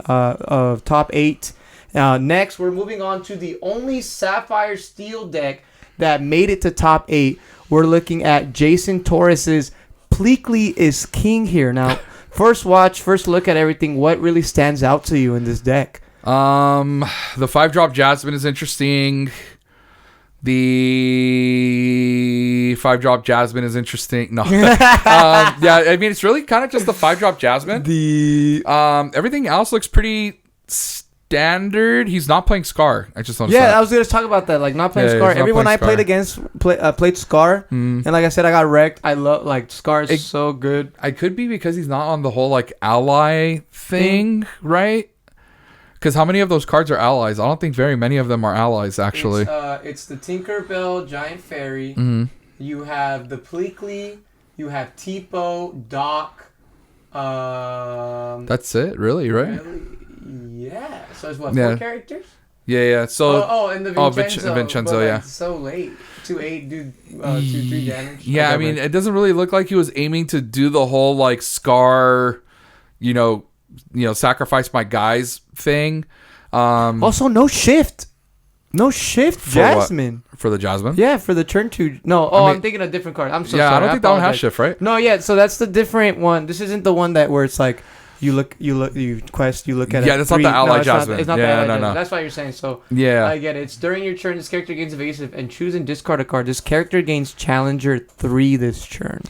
top 8. Next, we're moving on to the only Sapphire Steel deck that made it to top 8. We're looking at Jason Torres's Pleakley is King here. Now, first look at everything. What really stands out to you in this deck? The 5-drop Jasmine is interesting. The 5-drop Jasmine is interesting. No. Yeah, I mean, it's really kind of just the 5-drop Jasmine. Everything else looks pretty standard. He's not playing Scar. I just noticed that. I was going to talk about that. Like, not playing Yeah, Scar. he's not Everyone playing I played Scar. against played Scar. And like I said, I got wrecked. I love, like, Scar is so good. I could be because he's not on the whole, like, ally thing, right? Because how many of those cards are allies? I don't think very many of them are allies, actually. It's the Tinkerbell Giant Fairy. Mm-hmm. You have the Pleakley. You have Tipo, Doc. That's it, really, right? Yeah. So it's what, Yeah. 4 characters? Yeah. So, And the Vincenzo. Vincenzo, but, like, yeah. so late. 2-8, do 2-3 damage. yeah, I mean, it doesn't really look like he was aiming to do the whole, like, Scar, sacrifice my guys thing. Also, no shift. No shift, For Jasmine. what? For the Jasmine? Yeah, for the turn 2. No, I'm thinking a different card. I'm so sorry. I don't think that one has apologize. shift, right? No, yeah, so that's the different one. This isn't the one that where it's like you quest, you look at it. Yeah, that's not the ally Jasmine. It's not Yeah, the ally no. Jasmine. That's why you're saying so. Yeah. I get it. It's during your turn, this character gains evasive and choose and discard a card. This character gains Challenger 3 this turn.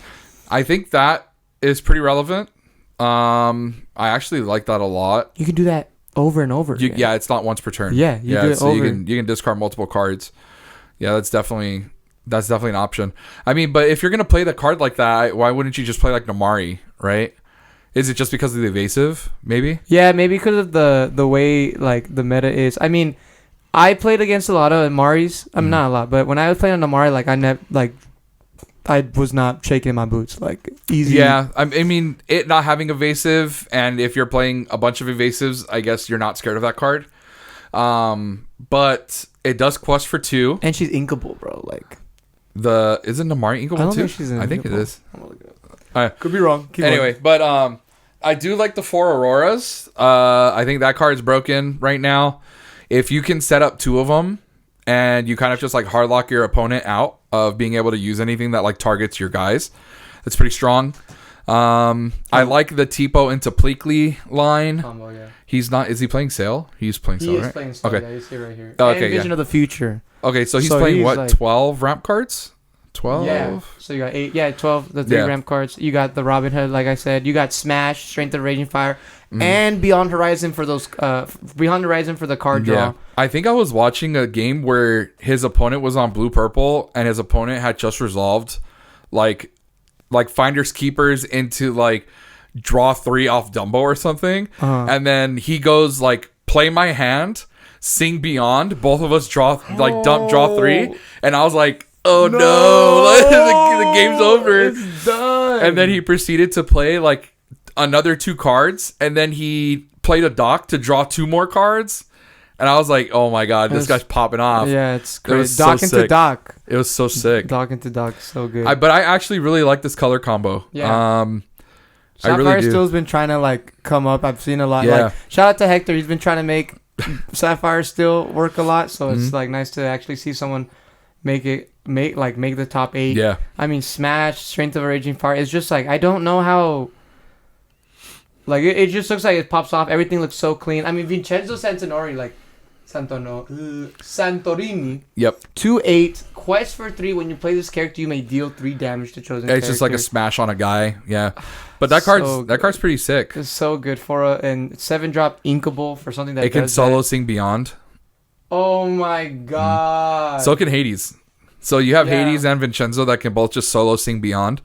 I think that is pretty relevant. I actually like that a lot. You can do that over and over again. Yeah, it's not once per turn. Yeah, you do it so over. you can discard multiple cards. Yeah, that's definitely an option. I mean, but if you're gonna play the card like that, why wouldn't you just play like Namari, right? Is it just because of the evasive? Maybe. Yeah, maybe because of the way like the meta is. I mean, I played against a lot of Amaris. I'm not a lot, but when I was playing on Amari, like I was not shaking my boots, like easy. Yeah, I mean, it not having evasive, and if you're playing a bunch of evasives, I guess you're not scared of that card. But it does quest for 2. And she's inkable, bro. Like Isn't Namari inkable I don't too? think she's I think it inkable. is. I'm gonna look it up. Alright. Could be wrong. Keep Anyway, but I do like the 4 Auroras. I think that card's broken right now. If you can set up 2 of them and you kind of just like hardlock your opponent out of being able to use anything that like targets your guys, that's pretty strong. I like the Tipo into Pleakley line. combo, yeah. He's not. Is he playing Sail? He's playing Sail, He is right? playing stuff. Okay. Yeah, you see right here. Okay, and Vision of the Future. Okay, so he's So playing he's what? like- 12 ramp cards. 12. Yeah. So you got 8. Yeah, 12. The 3 Yeah. ramp cards. You got the Robin Hood, like I said. You got Smash, Strength of Raging Fire, and Beyond Horizon for those. Beyond Horizon for the card draw. Yeah. I think I was watching a game where his opponent was on blue purple and his opponent had just resolved like Finders Keepers into like draw 3 off Dumbo or something. And then he goes like play my hand, sing Beyond. Both of us draw draw 3. And I was like, oh no, the game's over. It's done. And then he proceeded to play like another 2 cards, and then he played a dock to draw 2 more cards. And I was like, oh my god, this guy's popping off. Yeah, it's It great. was so Dock into sick. Dock. It was so sick. Dock into Dock. So good. But I actually really like this color combo. Yeah. I Sapphire really do. Steel's been trying to like come up. I've seen a lot. Yeah. Like shout out to Hector. He's been trying to make Sapphire Steel work a lot. So it's like nice to actually see someone make the top 8. Yeah. I mean, Smash, Strength of a Raging Fire. It's just like I don't know how. Like it just looks like it pops off. Everything looks so clean. I mean, Vincenzo Santorini. Yep. 2/8 quest for 3. When you play this character, you may deal 3 damage to chosen. It's just like a smash on a guy. Yeah. But that card's pretty sick. It's so good for and 7-drop inkable for something that It can does solo that. sing Beyond. Oh my god. So can Hades. So you have Yeah. Hades and Vincenzo that can both just solo sing Beyond.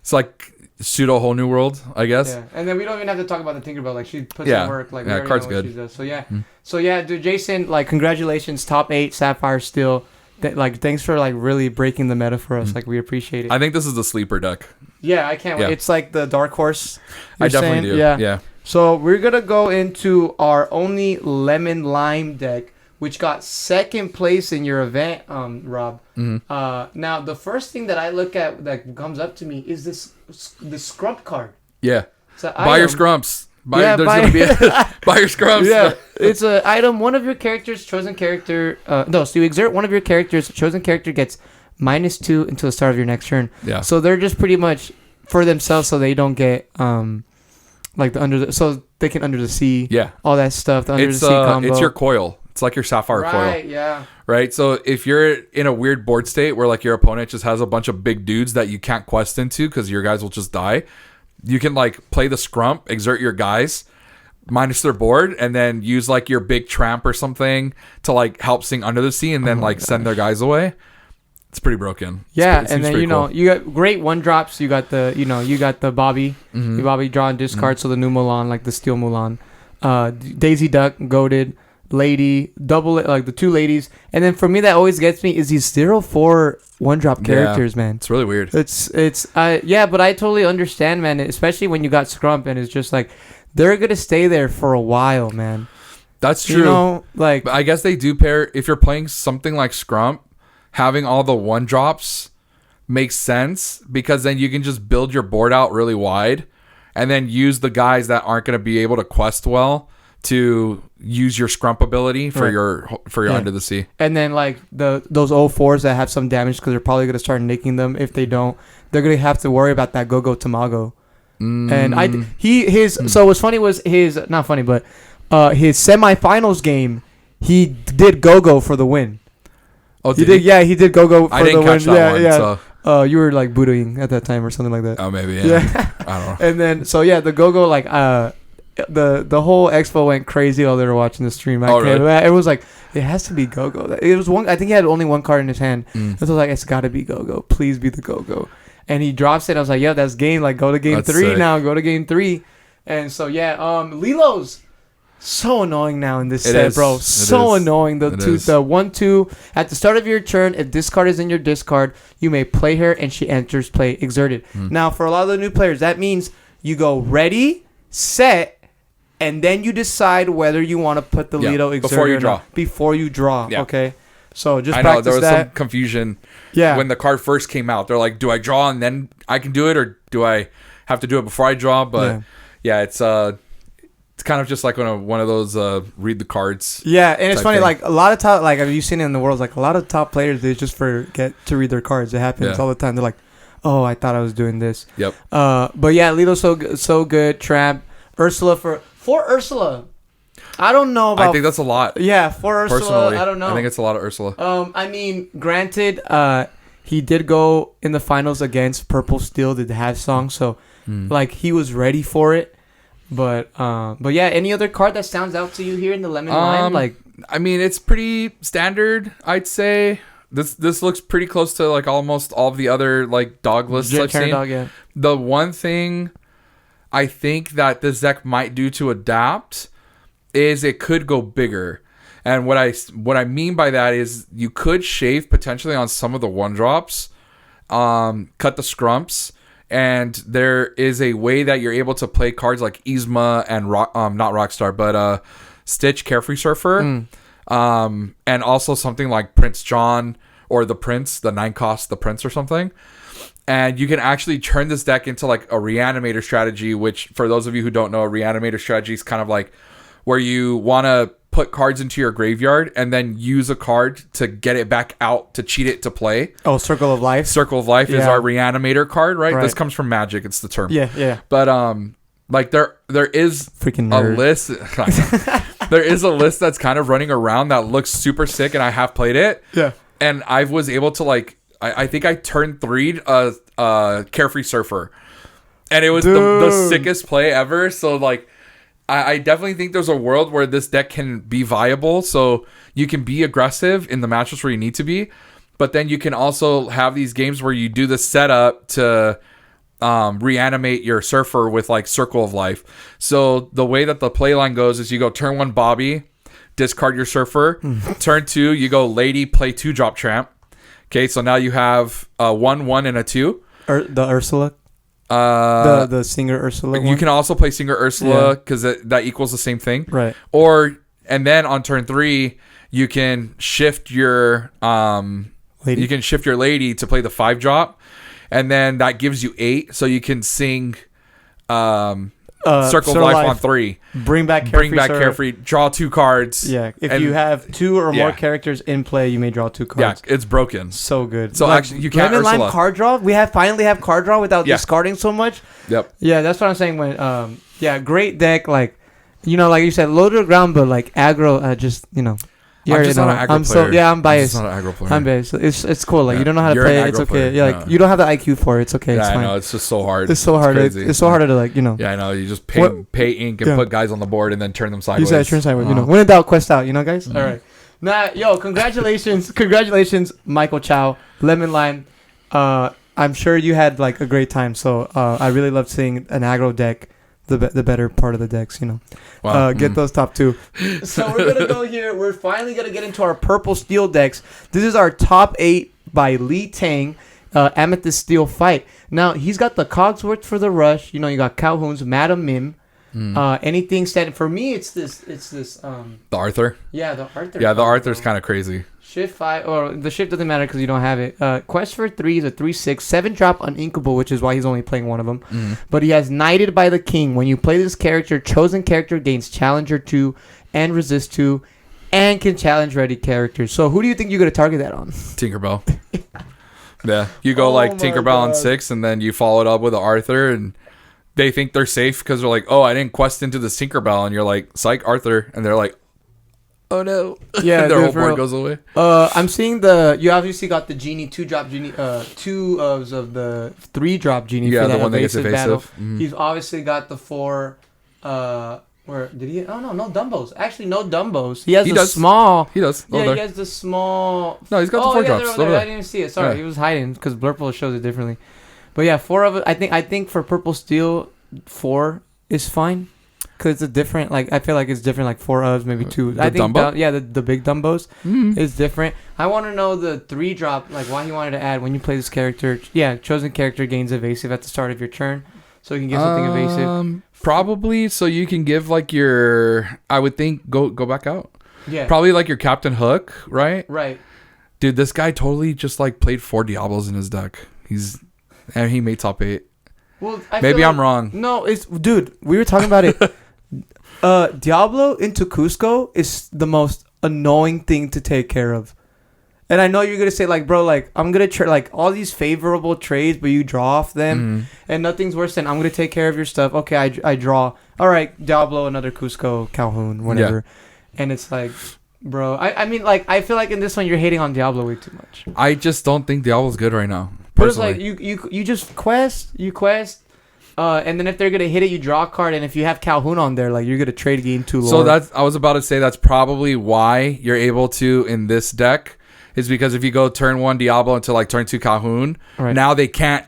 It's like pseudo whole new world, I guess. Yeah, and then we don't even have to talk about the Tinkerbell. Like, she puts Yeah. in work. Like, we Yeah, already card's know what good. she does. So yeah, so yeah, dude, Jason, like, congratulations, top 8 Sapphire still. Like, thanks for like really breaking the meta for us. Like, we appreciate it. I think this is the sleeper deck. Yeah, I can't wait. Yeah. It's like the dark horse. I you're definitely saying? do. Yeah. Yeah. So we're gonna go into our only lemon lime deck, which got second place in your event, Rob. Now the first thing that I look at that comes up to me is the scrump card. Yeah. It's an Buy your item. scrumps. Buy Yeah, there's buy- gonna be buy your scrumps. Yeah, it's an item. One of your characters' chosen character. No, so you exert one of your characters' chosen character gets -2 until the start of your next turn. Yeah. So they're just pretty much for themselves, so they don't get like so they can under the sea. Yeah. All that stuff. The under It's the sea combo. it's your coil. It's like your sapphire coil. Right. Yeah. Right? So if you're in a weird board state where like your opponent just has a bunch of big dudes that you can't quest into because your guys will just die, you can like play the scrump, exert your guys, minus their board, and then use like your big tramp or something to like help sing Under the Sea and then like send their guys away. It's pretty broken. Yeah, It seems and then pretty cool. you got great one drops. You got the Bobby, Mm-hmm. you Bobby draw and discard. So the new Mulan, like the Steel Mulan, Daisy Duck, goaded lady, double it, like the two ladies. And then for me, that always gets me is these 0/4 one drop characters, man. It's really weird. Yeah, but I totally understand, man. Especially when you got Scrump and it's just like they're gonna stay there for a while, man. That's true. You know, like But I guess they do pair if you're playing something like Scrump, having all the one drops makes sense because then you can just build your board out really wide and then use the guys that aren't going to be able to quest well to use your Scrump ability for your Under the Sea. And then like those 0/4s that have some damage because they're probably gonna start nicking them. If they don't, they're gonna have to worry about that Go-Go Tamago. And so what's funny was his not funny, but his semifinals game, he did Go-Go for the win. Oh, He did. Yeah, he did Go-Go for I didn't the win. catch that Yeah, one. yeah. So. You were like booting at that time or something like that. Oh, maybe. Yeah. Yeah. I don't know. And then so yeah, the Go-Go like the whole expo went crazy while they were watching the stream. Really? It was like it has to be Go-Go. It was one. I think he had only one card in his hand. So I was like, it's got to be Go-Go. Please be the Go-Go. And he drops it. I was like, yeah, that's game. Like, go to game That's 3 sick. now. Go to game 3. And so yeah, Lilo's so annoying now in this It set, is. bro. It So is. annoying. The It two, is. the 1/2 at the start of your turn. If this card is in your discard, you may play her, and she enters play exerted. Now, for a lot of the new players, that means you go ready, set, and then you decide whether you want to put the Yeah, Lido exerted before you or draw. not. Before you draw. Yeah. Okay. So just I know practice there was that. some confusion Yeah. when the card first came out. They're like, do I draw and then I can do it, or do I have to do it before I draw? But yeah, it's kind of just like one of those read the cards. Yeah, and it's type funny. thing. Like a lot of top, like have you seen it in the world? Like a lot of top players, they just forget to read their cards. It happens Yeah. all the time. They're like, "Oh, I thought I was doing this." Yep. But yeah, Lido's so good. Tramp, Ursula for Ursula. I don't know about. I think that's a lot. Yeah, for Ursula. Personally, I don't know. I think it's a lot of Ursula. I mean, granted, he did go in the finals against Purple Steel, did have song, so like he was ready for it. But yeah, any other card that stands out to you here in the lemon line? Like, I mean, it's pretty standard, I'd say. This looks pretty close to like almost all of the other like dog lists I've seen. Dog, yeah. The one thing I think that this deck might do to adapt is it could go bigger. And what I mean by that is you could shave potentially on some of the one drops, cut the scrumps, and there is a way that you're able to play cards like Yzma and not Rockstar, but Stitch, Carefree Surfer, and also something like Prince John or the Prince, the 9-cost, the Prince or something. And you can actually turn this deck into like a reanimator strategy, which for those of you who don't know, a reanimator strategy is kind of like where you want to put cards into your graveyard and then use a card to get it back out to cheat it to play. Oh, Circle of Life. Circle of Life is Yeah. our reanimator card, right? Right. This comes from Magic. It's the term. Yeah. But like there is Freaking a nerd. list. There is a list that's kind of running around that looks super sick, and I have played it. Yeah. And I was able to like I think I turned 3 Carefree Surfer, and it was the sickest play ever. So like I definitely think there's a world where this deck can be viable. So you can be aggressive in the matchups where you need to be, but then you can also have these games where you do the setup to reanimate your Surfer with like Circle of Life. So the way that the play line goes is you go turn 1 Bobby, discard your Surfer. Turn 2, you go Lady, play 2-drop Tramp. Okay, so now you have a 1/1 and a 2. The Ursula. The singer Ursula. You can also play singer Ursula because that equals the same thing. Right. And then on turn 3, you can shift your Lady. You can shift your Lady to play the 5-drop, and then that gives you 8, so you can sing Circle of Life on 3. Bring back Carefree. Draw 2 cards. Yeah. If you have 2 or more characters in play, you may draw 2 cards. Yeah, it's broken. So good. So actually, you can't Lemon Ursula. Lime card draw. We finally have card draw without discarding so much. Yep. Yeah, that's what I'm saying. When great deck. Like, like you said, low to the ground, but like aggro. Just I'm just not an aggro player. I'm biased. I'm just not an aggro player. I'm biased. It's cool. Like you don't know how to You're play an it. It's aggro okay. player. Yeah, like you don't have the IQ for it. It's okay. It's Yeah, fine. I know. It's just so hard. It's so hard. Crazy. It's so hard to Yeah, I know. You just pay ink and put guys on the board and then turn them sideways. You said turn sideways. When in doubt, quest out. Guys. All right. Now, congratulations, Michael Chow, Lemon Lime. I'm sure you had like a great time. So I really loved seeing an aggro deck. The better part of the decks, Wow. Get those top 2. So we're gonna go here. We're finally gonna get into our purple steel decks. This is our top 8 by Lee Tang, Amethyst Steel Fight. Now he's got the Cogsworth for the rush. You got Calhoun's, Madam Mim. Anything standing for me, it's this. The Arthur. Yeah, the Arthur. Yeah, the Arthur's kind of crazy. Shift 5, or the shift doesn't matter because you don't have it. Quest for 3 is a 3/6, 7-drop uninkable, which is why he's only playing one of them. But he has Knighted by the King. When you play this character, chosen character gains Challenger 2 and Resist 2, and can challenge ready characters. So who do you think you're gonna target that on? Tinkerbell. Yeah, you go like Tinkerbell on 6, and then you follow it up with the Arthur, and they think they're safe because they're like, oh, I didn't quest into the Tinkerbell, and you're like, psych, Arthur, and they're like, oh no. Yeah, their whole board goes away. I'm seeing you obviously got the Genie 2-drop Genie, 2 of the 3-drop Genie. Yeah, for the that one that gets evasive. He's obviously got the 4. Where did he? Oh no Dumbos. Actually, no Dumbos. He has small. He does. Yeah, he has the small. No, he's got the 4 drops. I didn't even see it. Sorry, he was hiding because Blurple shows it differently. But yeah, 4 of it. I think for Purple Steel, 4 is fine. Because it's a different, I feel like it's different, 4 ofs, maybe 2. I think the big Dumbos is different. I want to know the 3-drop, why he wanted to add when you play this character. Yeah, chosen character gains evasive at the start of your turn. So you can give something evasive. Probably so you can give, your, I would think, go back out. Yeah. Probably, your Captain Hook, right? Right. Dude, this guy totally just, played 4 Diablos in his deck. And he made top 8. Well, maybe I'm wrong. No, dude, we were talking about it. Diablo into Cusco is the most annoying thing to take care of. And I know you're going to say, bro, I'm going to all these favorable trades, but you draw off them. And nothing's worse than I'm going to take care of your stuff. Okay, I draw. All right, Diablo, another Cusco, Calhoun, whatever. Yeah. And it's bro, I mean, I feel like in this one, you're hating on Diablo way too much. I just don't think Diablo's good right now. But it's you just quest, and then if they're gonna hit it, you draw a card, and if you have Calhoun on there, you're gonna trade game 2 lore. So I was about to say that's probably why you're able to in this deck, is because if you go turn 1 Diablo into turn 2 Calhoun, right. Now they can't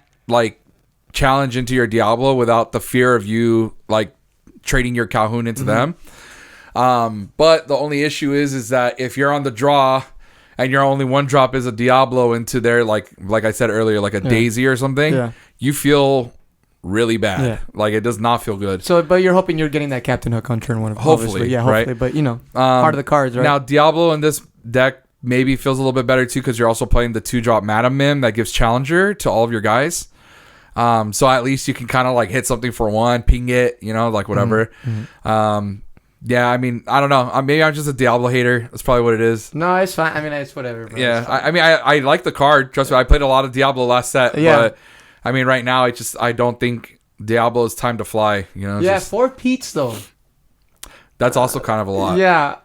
challenge into your Diablo without the fear of you trading your Calhoun into them. But the only issue is that if you're on the draw and your only 1-drop is a Diablo into their like I said earlier, a Daisy or something, you feel really bad. It does not feel good. So, but you're hoping you're getting that Captain Hook on turn 1. Hopefully, yeah, hopefully. Right? But part of the cards, right? Now, Diablo in this deck maybe feels a little bit better too because you're also playing the 2-drop Madam Mim that gives Challenger to all of your guys. So at least you can kind of hit something for 1, ping it, whatever. Yeah, I mean, I don't know. Maybe I'm just a Diablo hater. That's probably what it is. No, it's fine. I mean, it's whatever. Bro. Yeah, I like the card. Trust me, I played a lot of Diablo last set. Yeah. But, I mean, right now, I don't think Diablo is time to fly. Yeah, 4 Pete's, though. That's also kind of a lot. Yeah,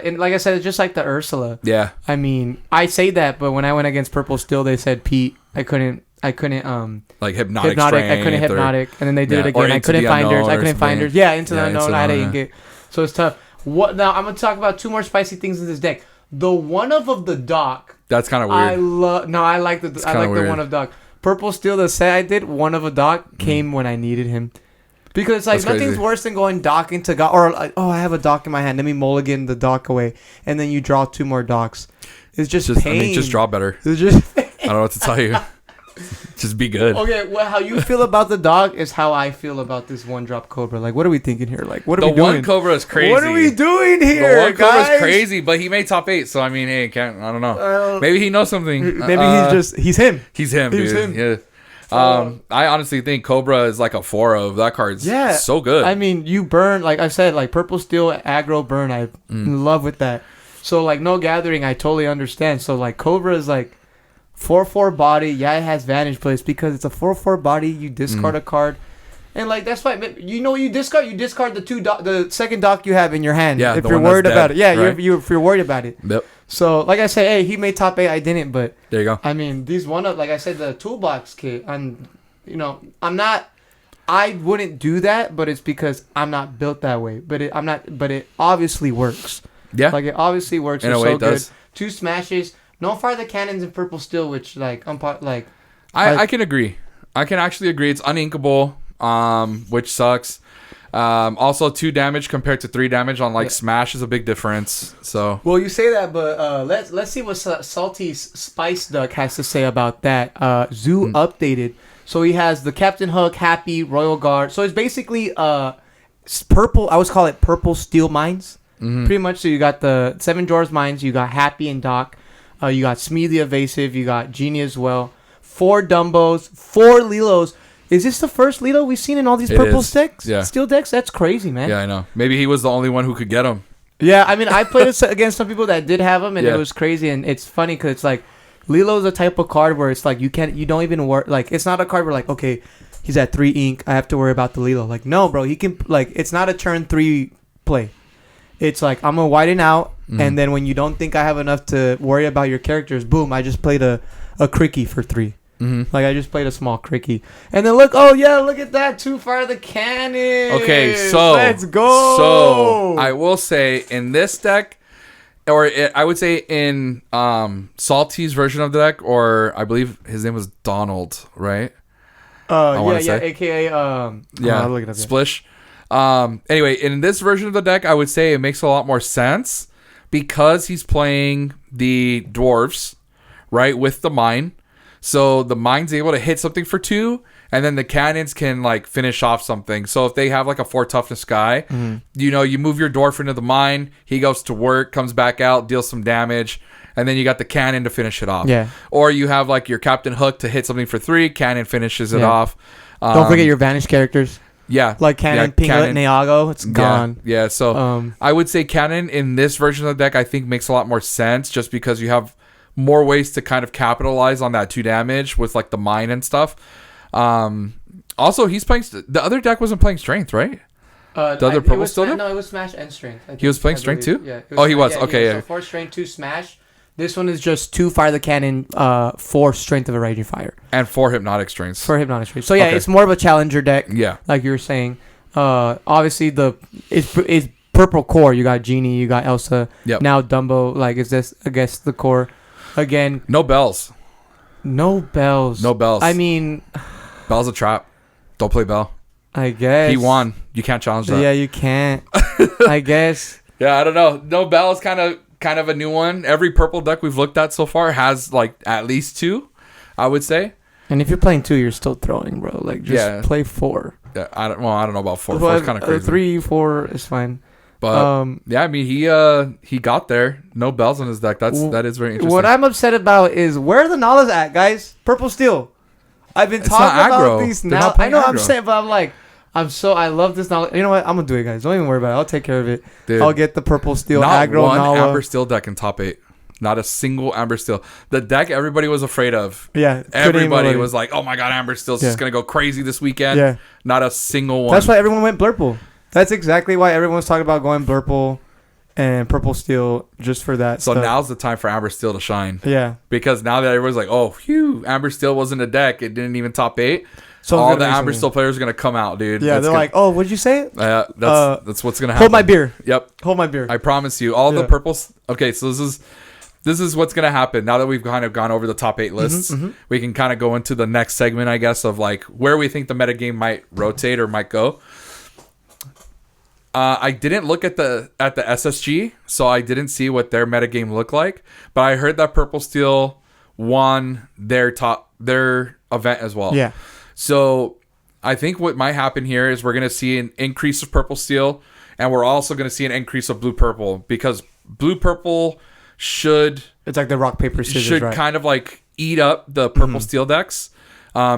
and like I said, it's just like the Ursula. Yeah. I mean, I say that, but when I went against Purple Steel, they said Pete. I couldn't I couldn't like hypnotic. I couldn't hypnotic, and then they did it again. I couldn't find hers. Yeah, into the unknown. I had to ink it. So it's tough. What now? I'm gonna talk about 2 more spicy things in this deck. The one of the dock. That's kind of weird. I like the one of dock. Purple Steel, the set I did, one of a dock came when I needed him. Because it's like That's nothing's crazy. worse than going dock into or like, I have a dock in my hand. Let me mulligan the dock away, and then you draw 2 more docks. It's just pain. I mean, just draw better. It's just I don't know what to tell you. Just be good. Okay, well, how you feel about the dog is how I feel about this 1-drop Cobra. Like, what are we thinking here? Like, what are we doing? The 1 Cobra is crazy. What are we doing here, The 1 Cobra guys? is crazy, but he made top 8. So I mean, hey, I don't know. Maybe he knows something. Maybe he's him. He's him, dude. him. Yeah. I honestly think Cobra is like a 4 of that card's so good. I mean, you burn, like I said, like Purple Steel aggro burn. I'm in love with that. So like no gathering, I totally understand. So like Cobra is like 4/4 body. Yeah, it has Vantage Place because it's a 4/4 body. You discard a card, and like that's fine. You know what you discard? You discard the second dock you have in your hand. Yeah, if the you're one that's worried dead, about it. Yeah, right? if you're worried about it. Yep. So like I said, hey, he made top 8. I didn't, but There you go. I mean, these like I said, the toolbox kit. I'm not. I wouldn't do that, but it's because I'm not built that way. But it obviously works. Yeah. Like it obviously works. In It's a way, so it does. good. 2 smashes. No fire the cannons in Purple Steel, which like I can agree. I can actually agree. It's uninkable, which sucks. Also, 2 damage compared to 3 damage on smash is a big difference. So well, you say that, but let's see what Salty's Spice Duck has to say about that. Zoo updated, so he has the Captain Hook, Happy, Royal Guard. So it's basically purple. I always call it Purple Steel Mines, pretty much. So you got the 7 drawers mines. You got Happy and Doc. You got Smee the Evasive. You got Genie as well. 4 Dumbos, 4 Lilos. Is this the first Lilo we've seen in all these purple sticks? Yeah. Steel decks? That's crazy, man. yeah, I know. Maybe he was the only one who could get him. Yeah, I mean, I played against some people that did have them, and it was crazy. And it's funny because it's like Lilo's a type of card where it's like you don't even worry. Like it's not a card where like, okay, he's at 3 ink. I have to worry about the Lilo. Like no, bro, he can it's not a turn 3 play. It's like I'm gonna widen out, and then when you don't think I have enough to worry about your characters, boom, I just played a Cricky for 3. Like I just played a small Cricky, and then look at that 2 fire the cannon. Okay, so let's go. So I will say in this deck, I would say in Salty's version of the deck, or I believe his name was Donald, right? AKA yeah, look it up, Splish. Anyway, in this version of the deck, I would say it makes a lot more sense because he's playing the dwarves, right, with the mine. So the mine's able to hit something for 2, and then the cannons can finish off something. So if they have a 4 toughness guy, you move your dwarf into the mine, he goes to work, comes back out, deals some damage, and then you got the cannon to finish it off. Yeah. Or you have your Captain Hook to hit something for 3, cannon finishes it off. Don't forget your Vanish characters. Yeah. Like Cannon, Pinglet, Neago, it's gone. Yeah, so I would say Cannon in this version of the deck I think makes a lot more sense just because you have more ways to kind of capitalize on that 2 damage with the mine and stuff. Also, he's playing... The other deck wasn't playing Strength, right? The other purple still did? No, it was Smash and Strength. He was playing Strength too? Yeah. He was. Okay, yeah. So 4 Strength, 2 Smash. This one is just 2 Fire the Cannon, 4 Strength of a Raging Fire. And 4 Hypnotic Strengths. 4 Hypnotic Strengths. So yeah, it's more of a challenger deck. Yeah. Like you were saying. Obviously, it's purple core. You got Genie, you got Elsa. Yep. Now Dumbo. Is this, I guess, the core? Again. No bells. No bells. No bells. I mean... Bell's a trap. Don't play Bell. I guess. He won. You can't challenge that. Yeah, you can't. I guess. Yeah, I don't know. No Bell is kind of a new one. Every purple deck we've looked at so far has at least 2, I would say. And if you're playing 2, you're still throwing, bro. Play 4. Yeah, I don't know about 4. 4 is kind of crazy. 3, 4 is fine. But yeah, I mean he got there. No bells on his deck. That is very interesting. What I'm upset about is where are the Nalas at, guys? Purple Steel. I've been talking about these now. I know. I'm saying, but I love this Nala. You know what? I'm gonna do it, guys. Don't even worry about it. I'll take care of it. Dude, I'll get the Purple Steel aggro. Not one Nala. Amber Steel deck in top 8. Not a single Amber Steel. The deck everybody was afraid of. Yeah. Everybody was like, "Oh my god, Amber Steel's just gonna go crazy this weekend." Yeah. Not a single one. That's why everyone went Blurple. That's exactly why everyone's talking about going Blurple. and Purple Steel just for that. So stuff. now's the time for Amber Steel to shine. Yeah. Because now that everyone's like, oh, phew, Amber Steel wasn't a deck. It didn't even top 8. So all the Amber Steel players are going to come out, dude. Yeah, they're like, oh, what'd you say? That's what's going to happen. Hold my beer. Yep. Hold my beer. I promise you. All the purples. Okay, so this is what's going to happen. Now that we've kind of gone over the top 8 lists, we can kind of go into the next segment, I guess, of like where we think the metagame might rotate or might go. I didn't look at the SSG, so I didn't see what their metagame looked like. But I heard that Purple Steel won their event as well. Yeah. So I think what might happen here is we're going to see an increase of Purple Steel, and we're also going to see an increase of Blue Purple, because Blue Purple it's like the rock paper scissors, should right? kind of like eat up the Purple Steel decks,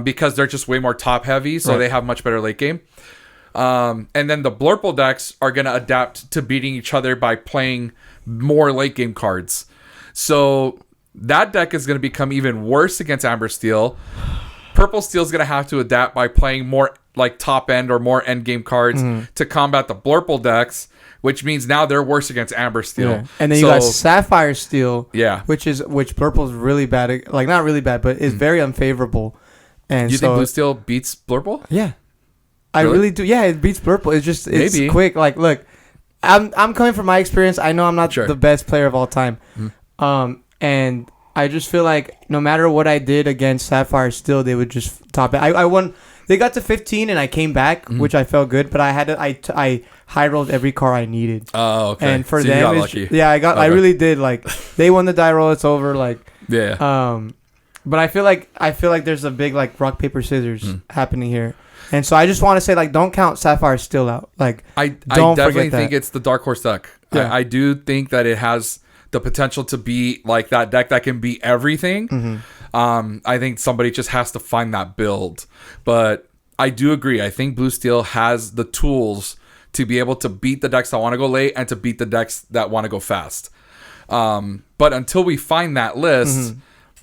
because they're just way more top heavy, so they have much better late game. And then the Blurple decks are going to adapt to beating each other by playing more late game cards. So that deck is going to become even worse against Amber Steel. Purple Steel is going to have to adapt by playing more like top end or more end game cards to combat the Blurple decks, which means now they're worse against Amber Steel. Yeah. And then you got Sapphire Steel, which Purple's really bad, like not really bad, but is very unfavorable. And you think Blue Steel beats Blurple? Yeah. I really do. Yeah, it beats Blurple. It's Maybe. quick. Like, look, I'm coming from my experience. I know I'm not the best player of all time. And I just feel like no matter what I did against Sapphire Steel, they would just top it. I won. They got to 15 and I came back, which I felt good. But I high rolled every card I needed. Oh, okay. And for so them, you got lucky. Yeah, I really did. Like, they won the die roll. It's over. Like, yeah. But I feel like there's a big like rock paper scissors happening here. And so I just want to say, like, don't count Sapphire Steel out. Like, I definitely think it's the Dark Horse deck. Yeah. I do think that it has the potential to be like that deck that can beat everything. I think somebody just has to find that build. But I do agree. I think Blue Steel has the tools to be able to beat the decks that want to go late and to beat the decks that want to go fast. But until we find that list...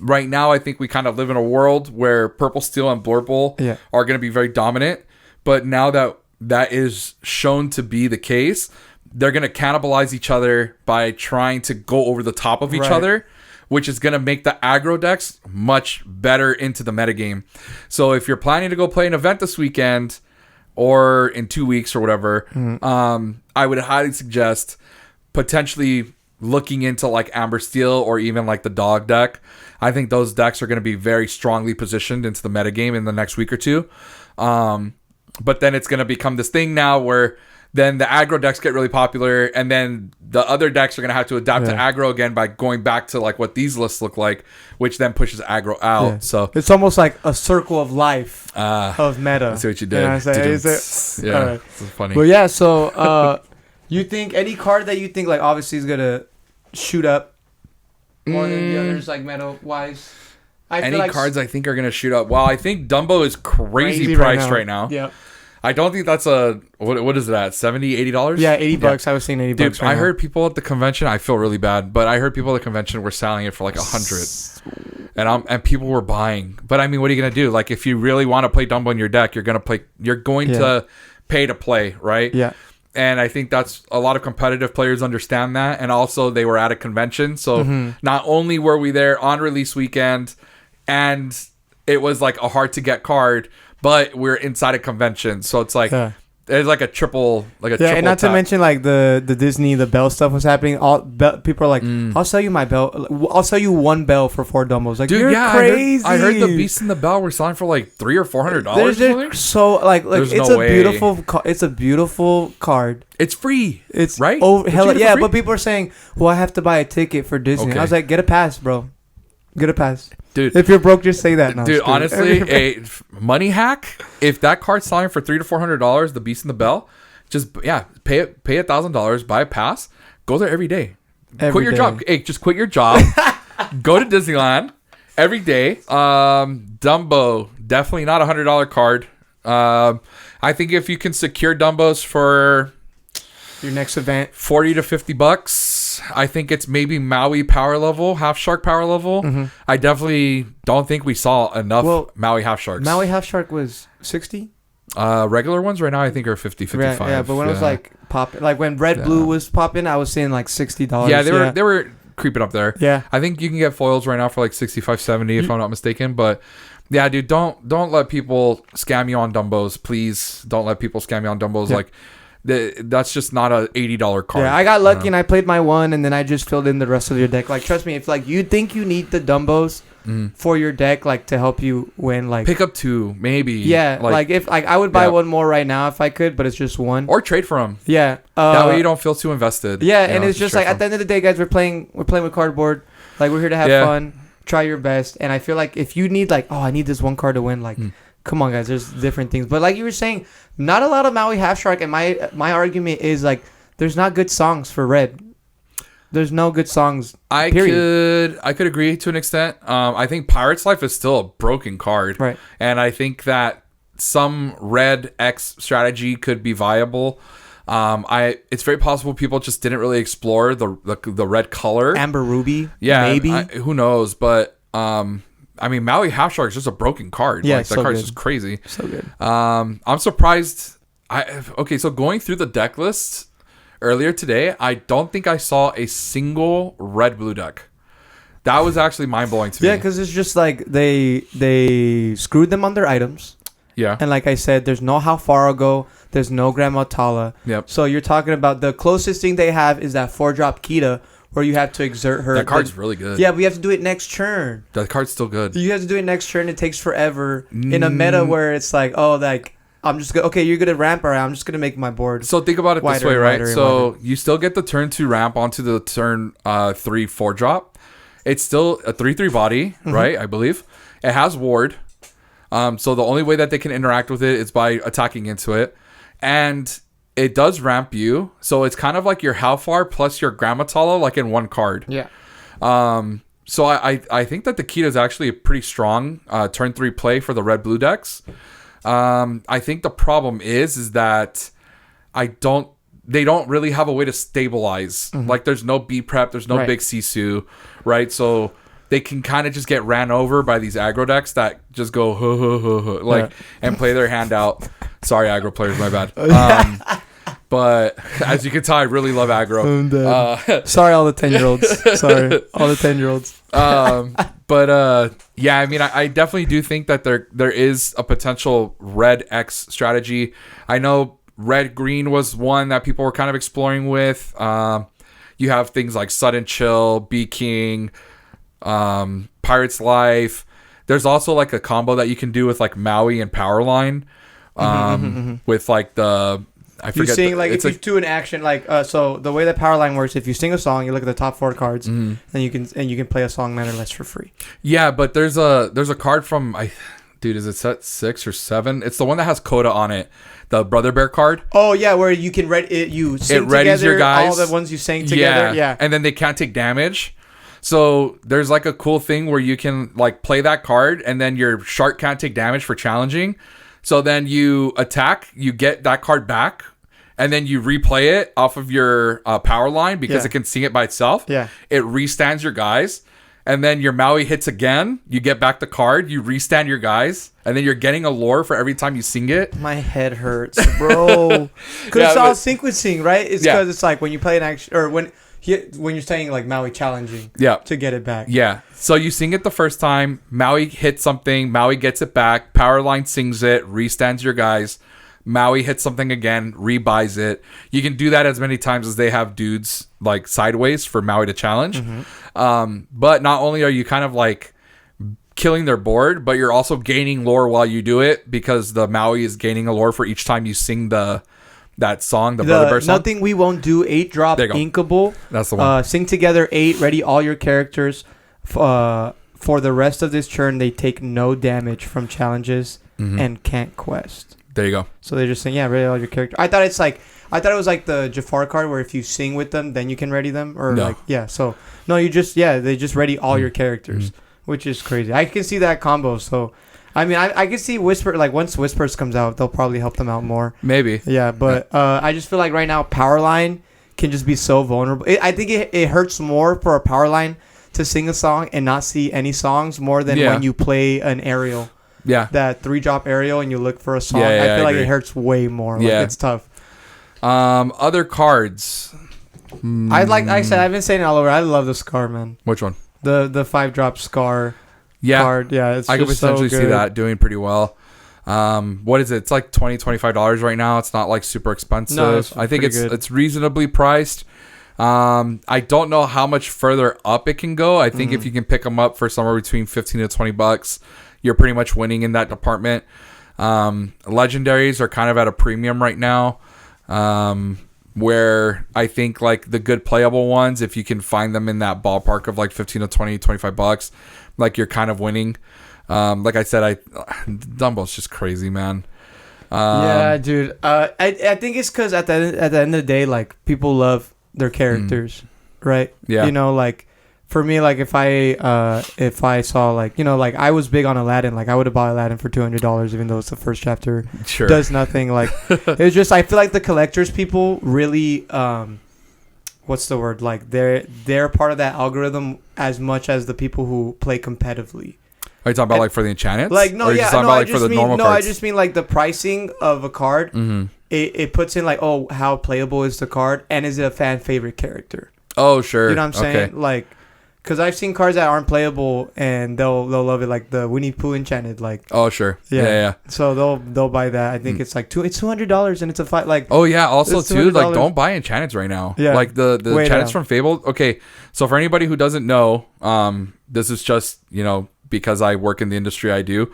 Right now, I think we kind of live in a world where Purple Steel and Blurple are going to be very dominant. But now that is shown to be the case, they're going to cannibalize each other by trying to go over the top of each other, which is going to make the aggro decks much better into the metagame. So if you're planning to go play an event this weekend or in 2 weeks or whatever, I would highly suggest potentially looking into like Amber Steel or even like the Dog deck. I think those decks are going to be very strongly positioned into the metagame in the next week or two. But then it's going to become this thing now where then the aggro decks get really popular, and then the other decks are going to have to adapt to aggro again by going back to like what these lists look like, which then pushes aggro out. Yeah. So it's almost like a circle of life of meta. I see what you did. You know what I'm yeah, right. It's funny. Well, yeah. So you think any card that you think like obviously is going to shoot up more than the others, like meta wise? Any cards I think are going to shoot up. Well, I think Dumbo is crazy priced right now. Yeah. I don't think that's what is it at? $70, $80? Yeah, $80. I was saying $80. Dude, I heard people at the convention, I feel really bad, but I heard people at the convention were selling it for like $100. And people were buying. But I mean, what are you going to do? Like, if you really want to play Dumbo in your deck, you're going to pay to play, right? Yeah. And I think that's a lot of competitive players understand that. And also they were at a convention. So not only were we there on release weekend and it was like a hard to get card, but we're inside a convention. So it's like, it's like a triple, triple and not tap. to mention like the Disney, the bell stuff was happening. People are like, I'll sell you my bell. I'll sell you one bell for 4 Dumbos. Like, dude, you're crazy. I heard the Beast and the Bell were selling for like $300 or $400. So like it's a beautiful card. It's free. It's right. Oh hell yeah! But people are saying, well, I have to buy a ticket for Disney. Okay. I was like, get a pass, bro. Get a pass. Dude, if you're broke, just say that. No, dude, honestly, a money hack. If that card's selling for $300 to $400, the Beast and the Bell, just pay $1,000, buy a pass, go there every day. Quit your job. Hey, just quit your job. Go to Disneyland every day. Dumbo, definitely not $100 card. I think if you can secure Dumbos for your next event, $40 to $50. I think it's maybe Maui power level, half shark power level. I definitely don't think we saw enough Maui half sharks. Maui half shark was 60. Regular ones right now I think are 50, 55. Yeah, but when it was like popping, like when Red Blue was popping, I was seeing like $60. Yeah, they were creeping up there. Yeah, I think you can get foils right now for like 65, 70 if I'm not mistaken. But yeah, dude, don't let people scam you on Dumbos. Please don't let people scam you on Dumbos. Yeah. Like that's just not a $80 card. Yeah, I got lucky and I played my one, and then I just filled in the rest of your deck. Like, trust me, if like you think you need the Dumbos for your deck, like to help you win, like pick up 2, maybe. Yeah, like if like I would buy one more right now if I could, but it's just one. Or trade for them. Yeah, that way you don't feel too invested. Yeah, and it's just like at the end of the day, guys, we're playing with cardboard. Like we're here to have fun, try your best, and I feel like if you need like, oh, I need this one card to win, like. Come on, guys. There's different things, but like you were saying, not a lot of Maui Half Shark. And my argument is like, there's not good songs for Red. There's no good songs. I could agree to an extent. I think Pirate's Life is still a broken card, right? And I think that some Red X strategy could be viable. It's very possible people just didn't really explore the red color. Amber Ruby, yeah, maybe. Who knows? But I mean, Maui Half Shark is just a broken card. Yeah, like, that card's just crazy. So good. I'm surprised. So going through the deck list earlier today, I don't think I saw a single red blue deck. That was actually mind blowing to me. Yeah, because it's just like they screwed them on their items. Yeah. And like I said, there's no How Far Ago. There's no Grandma Tala. Yep. So you're talking about the closest thing they have is that 4-drop Kita, where you have to exert her. That card's really good. Yeah, but you have to do it next turn. That card's still good. You have to do it next turn. It takes forever in a meta where it's like, oh, like I'm just okay. You're gonna ramp around. I'm just gonna make my board. So think about it this way, right? So you still get the turn 2 ramp onto the turn 3 4-drop. It's still a 3/3 body, right? I believe it has ward. So the only way that they can interact with it is by attacking into it, and it does ramp you, so it's kind of like your How Far plus your Grammatala, like in one card. Yeah. So I think that the Kita is actually a pretty strong turn 3 play for the red blue decks. I think the problem is that they don't really have a way to stabilize. Like there's no B prep, there's no big Sisu, right? So they can kind of just get ran over by these aggro decks that just go like and play their hand out. Sorry, aggro players, my bad. But as you can tell, I really love aggro. Sorry, all the 10-year-olds. Sorry, all the 10-year-olds. But yeah, I mean, I definitely do think that there is a potential red X strategy. I know red green was one that people were kind of exploring with. You have things like Sudden Chill, B King, Pirate's Life. There's also like a combo that you can do with like Maui and Powerline. With like the I forget. You sing like if you do an action like so the way that Powerline works, if you sing a song, you look at the top 4 cards, then you can play a song manner list for free. Yeah, but there's a card from is it set 6 or 7? It's the one that has Coda on it, the Brother Bear card. Oh yeah, where you can you sing readies together your guys. all the ones you sang together. Yeah, and then they can't take damage. So there's like a cool thing where you can like play that card, and then your shark can't take damage for challenging. So then you attack, you get that card back, and then you replay it off of your power line because it can sing it by itself. Yeah. It restands your guys, and then your Maui hits again. You get back the card, you restand your guys, and then you're getting a lore for every time you sing it. My head hurts, bro. Because it's all sequencing, right? It's because it's like when you play an action, or when you're saying like Maui challenging to get it back. Yeah. So you sing it the first time, Maui hits something, Maui gets it back, Powerline sings it, restands your guys, Maui hits something again, rebuys it. You can do that as many times as they have dudes like sideways for Maui to challenge. But not only are you kind of like killing their board, but you're also gaining lore while you do it, because the Maui is gaining a lore for each time you sing that song, the Brother Bear song. Nothing We Won't Do, 8-drop Inkable. That's the one. Sing together 8, ready all your characters. For the rest of this turn, they take no damage from challenges and can't quest. There you go. So they're just saying, ready all your characters. I thought it was like the Jafar card where if you sing with them, then you can ready them. Or so no, you just they just ready all your characters, which is crazy. I can see that combo. So I mean, I can see Whisper, like once Whispers comes out, they'll probably help them out more. Maybe. Yeah, but I just feel like right now Powerline can just be so vulnerable. I think it hurts more for a Powerline to sing a song and not see any songs more than when you play an aerial. that 3-drop aerial and you look for a song, Yeah, I feel like agree. it hurts way more. Like, it's tough. Other cards. I said, I've been saying it all over. I love the Scar, man. Which one? The 5-drop Scar card. Yeah, it's I could just potentially so see good. that doing pretty well. What is it? It's like $20-$25 right now. It's not like super expensive. No, it's I think pretty good. it's reasonably priced. I don't know how much further up it can go. I think if you can pick them up for somewhere between $15 to $20, you're pretty much winning in that department. Legendaries are kind of at a premium right now. Where I think like the good playable ones, if you can find them in that ballpark of like 15 to 20, $25, like you're kind of winning. Like I said, Dumbo's just crazy, man. Yeah, dude. I think it's because at the end of the day, like, people love their characters, right? Yeah. You know, like, for me, like, if I saw, like, you know, like, I was big on Aladdin. Like, I would have bought Aladdin for $200, even though it's the first chapter. Sure. Does nothing. Like, it's just, I feel like the collectors people really, what's the word? Like, they're part of that algorithm as much as the people who play competitively. Are you talking about like for the enchantments? Like, no, or are you yeah, just talking no, about, I like, for just the mean, normal no, I cards? just mean like the pricing of a card. Mm-hmm. It puts in like, oh, how playable is the card, and is it a fan favorite character? Oh, sure. You know what I'm saying? Okay. Like, because I've seen cards that aren't playable and they'll love it, like the Winnie Pooh Enchanted. Like, Oh, sure. Yeah. So they'll buy that. I think it's like it's $200 and it's a fight. Like, Oh yeah. Also It's too, like $200. don't buy enchantments right now. Yeah. Like the Wait enchantments out. from Fabled. Okay. So for anybody who doesn't know, this is just because I work in the industry I do.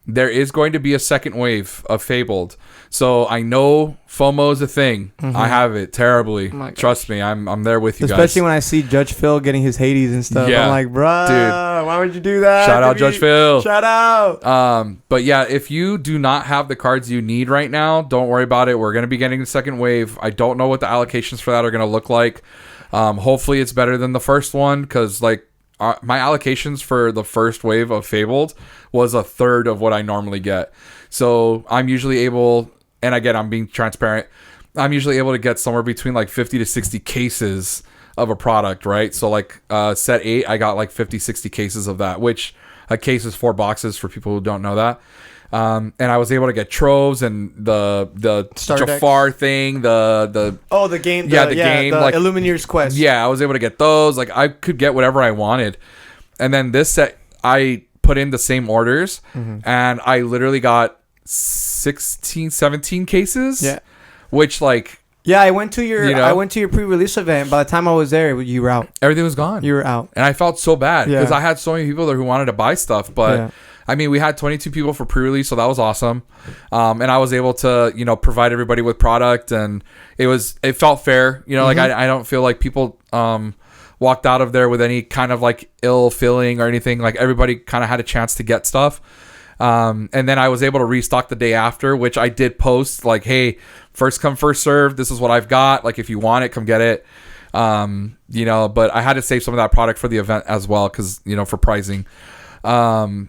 There is going to be a second wave of Fabled. So I know FOMO is a thing. I have it terribly. Oh my gosh. Trust me, I'm there with you especially guys. when I see Judge Phil getting his Hades and stuff. Yeah. I'm like, bruh, Dude. why would you do that? Shout out to Judge me? Phil. Shout out. But yeah, if you do not have the cards you need right now, don't worry about it. We're going to be getting the second wave. I don't know what the allocations for that are going to look like. Hopefully it's better than the first one, because like my allocations for the first wave of Fabled was a third of what I normally get. So I'm usually able, and again, I'm being transparent, I'm usually able to get somewhere between like 50 to 60 cases of a product, right? So like set 8, I got like 50, 60 cases of that, which a case is 4 boxes for people who don't know that. And I was able to get troves and the Starter Jafar thing, the the game. the game, the like Illumineer's Quest. yeah, I was able to get those. Like I could get whatever I wanted. And then this set, I put in the same orders, and I literally got 16, 17 cases. Yeah. Which like Yeah, I went to your You I know? went to your pre-release event. By the time I was there, you were out. everything was gone. You were out. And I felt so bad because Yeah. I had so many people there who wanted to buy stuff. But Yeah. I mean, we had 22 people for pre-release, so that was awesome. And I was able to, provide everybody with product, and it felt fair. Like I don't feel like people walked out of there with any kind of like ill feeling or anything. Like everybody kind of had a chance to get stuff. And then I was able to restock the day after, which I did post like, hey, first come, first serve. This is what I've got. Like, if you want it, come get it. But I had to save some of that product for the event as well, because, for pricing. Yeah,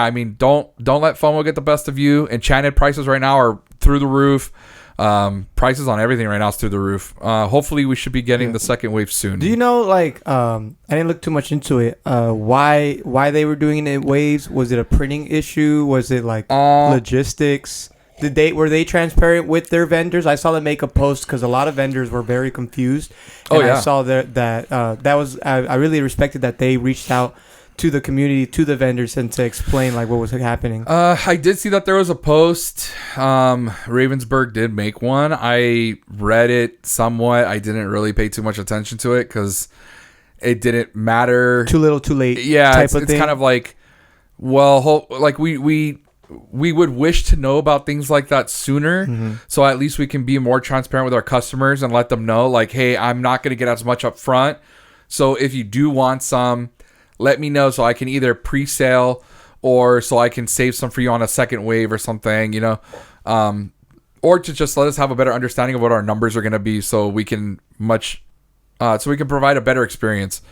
I mean, don't let FOMO get the best of you. Enchanted prices right now are through the roof. Prices on everything right now is through the roof. Hopefully we should be getting the second wave soon. Do you know, like, I didn't look too much into it. Why they were doing it in waves? Was it a printing issue? Was it like logistics? Were they transparent with their vendors? I saw them make a post because a lot of vendors were very confused. And I saw that was I really respected that they reached out to the community, to the vendors, and to explain like what was happening. I did see that there was a post. Ravensburg did make one. I read it somewhat. I didn't really pay too much attention to it because it didn't matter. Too little, too late. Yeah, type it's of thing. kind of like, well, like we would wish to know about things like that sooner, so at least we can be more transparent with our customers and let them know, like, hey, I'm not going to get as much up front. So if you do want some, let me know so I can either pre-sale or so I can save some for you on a second wave or something, or to just let us have a better understanding of what our numbers are going to be, so we can provide a better experience.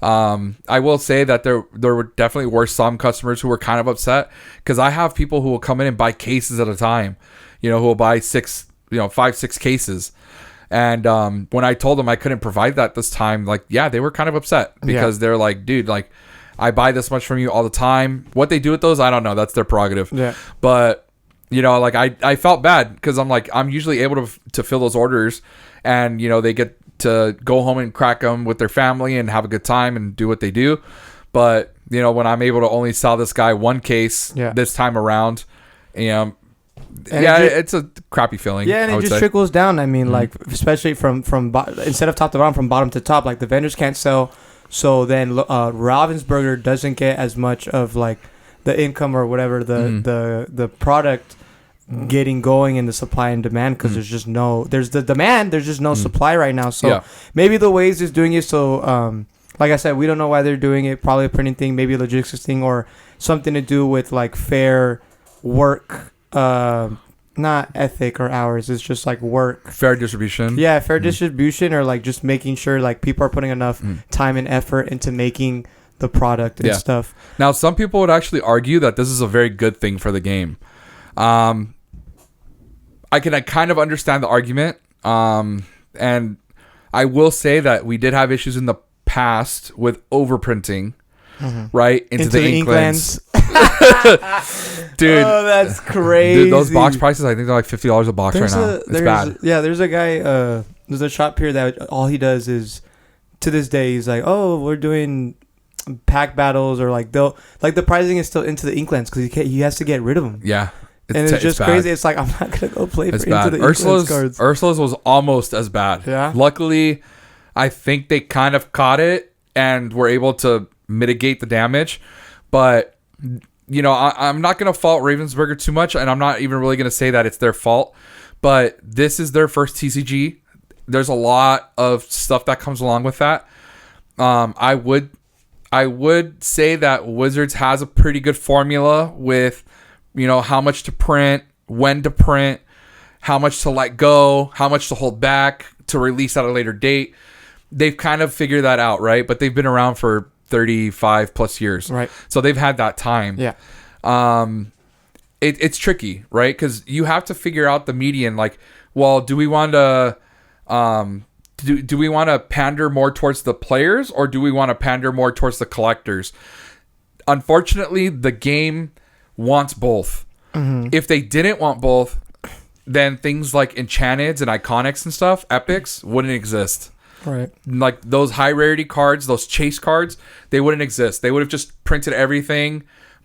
I will say that there definitely were some customers who were kind of upset, because I have people who will come in and buy cases at a time, who will buy 5, 6 cases. And when I told them I couldn't provide that this time, like, yeah, they were kind of upset because they're like, dude, like, I buy this much from you all the time. What they do with those, I don't know. That's their prerogative. Yeah. But, like I felt bad because I'm usually able to fill those orders, and, they get to go home and crack them with their family and have a good time and do what they do. But, when I'm able to only sell this guy one case this time around, it's a crappy feeling. Yeah, and it just trickles down. I mean, like, especially from instead of top to bottom, from bottom to top, like the vendors can't sell. So then Ravensburger doesn't get as much of like the income or whatever, the product getting going in the supply and demand, because there's the demand, there's just no supply right now. So maybe the Waze is doing it. So like I said, we don't know why they're doing it. Probably a printing thing, maybe a logistics thing, or something to do with like fair work, not ethic or hours. It's just like work, fair distribution. Yeah, fair distribution, or like just making sure like people are putting enough time and effort into making the product and stuff. Now, some people would actually argue that this is a very good thing for the game. I kind of understand the argument, and I will say that we did have issues in the past with overprinting, right, into the Inklands. Dude, oh, that's crazy. Dude, those box prices, I think they're like $50 a box right now. It's bad. There's a guy, there's a shop here that all he does is, to this day, he's like, oh, we're doing pack battles, or like the pricing is still into the Inklands because he has to get rid of them. Yeah. It's just crazy. It's like, I'm not going to go play for into the Inklands cards. Ursula's was almost as bad. Yeah. Luckily, I think they kind of caught it and were able to mitigate the damage. But, I'm not going to fault Ravensburger too much, and I'm not even really going to say that it's their fault. But this is their first TCG. There's a lot of stuff that comes along with that. I would say that Wizards has a pretty good formula with, how much to print, when to print, how much to let go, how much to hold back to release at a later date. They've kind of figured that out, right? But they've been around for 35 plus years. Right. So they've had that time. Yeah. It's tricky, right? Because you have to figure out the median. Like, well, do we want to do we want to pander more towards the players, or do we want to pander more towards the collectors? Unfortunately, the game wants both. If they didn't want both, then things like enchanteds and iconics and stuff, epics, wouldn't exist. Right. Like those high rarity cards, those chase cards, they wouldn't exist. They would have just printed everything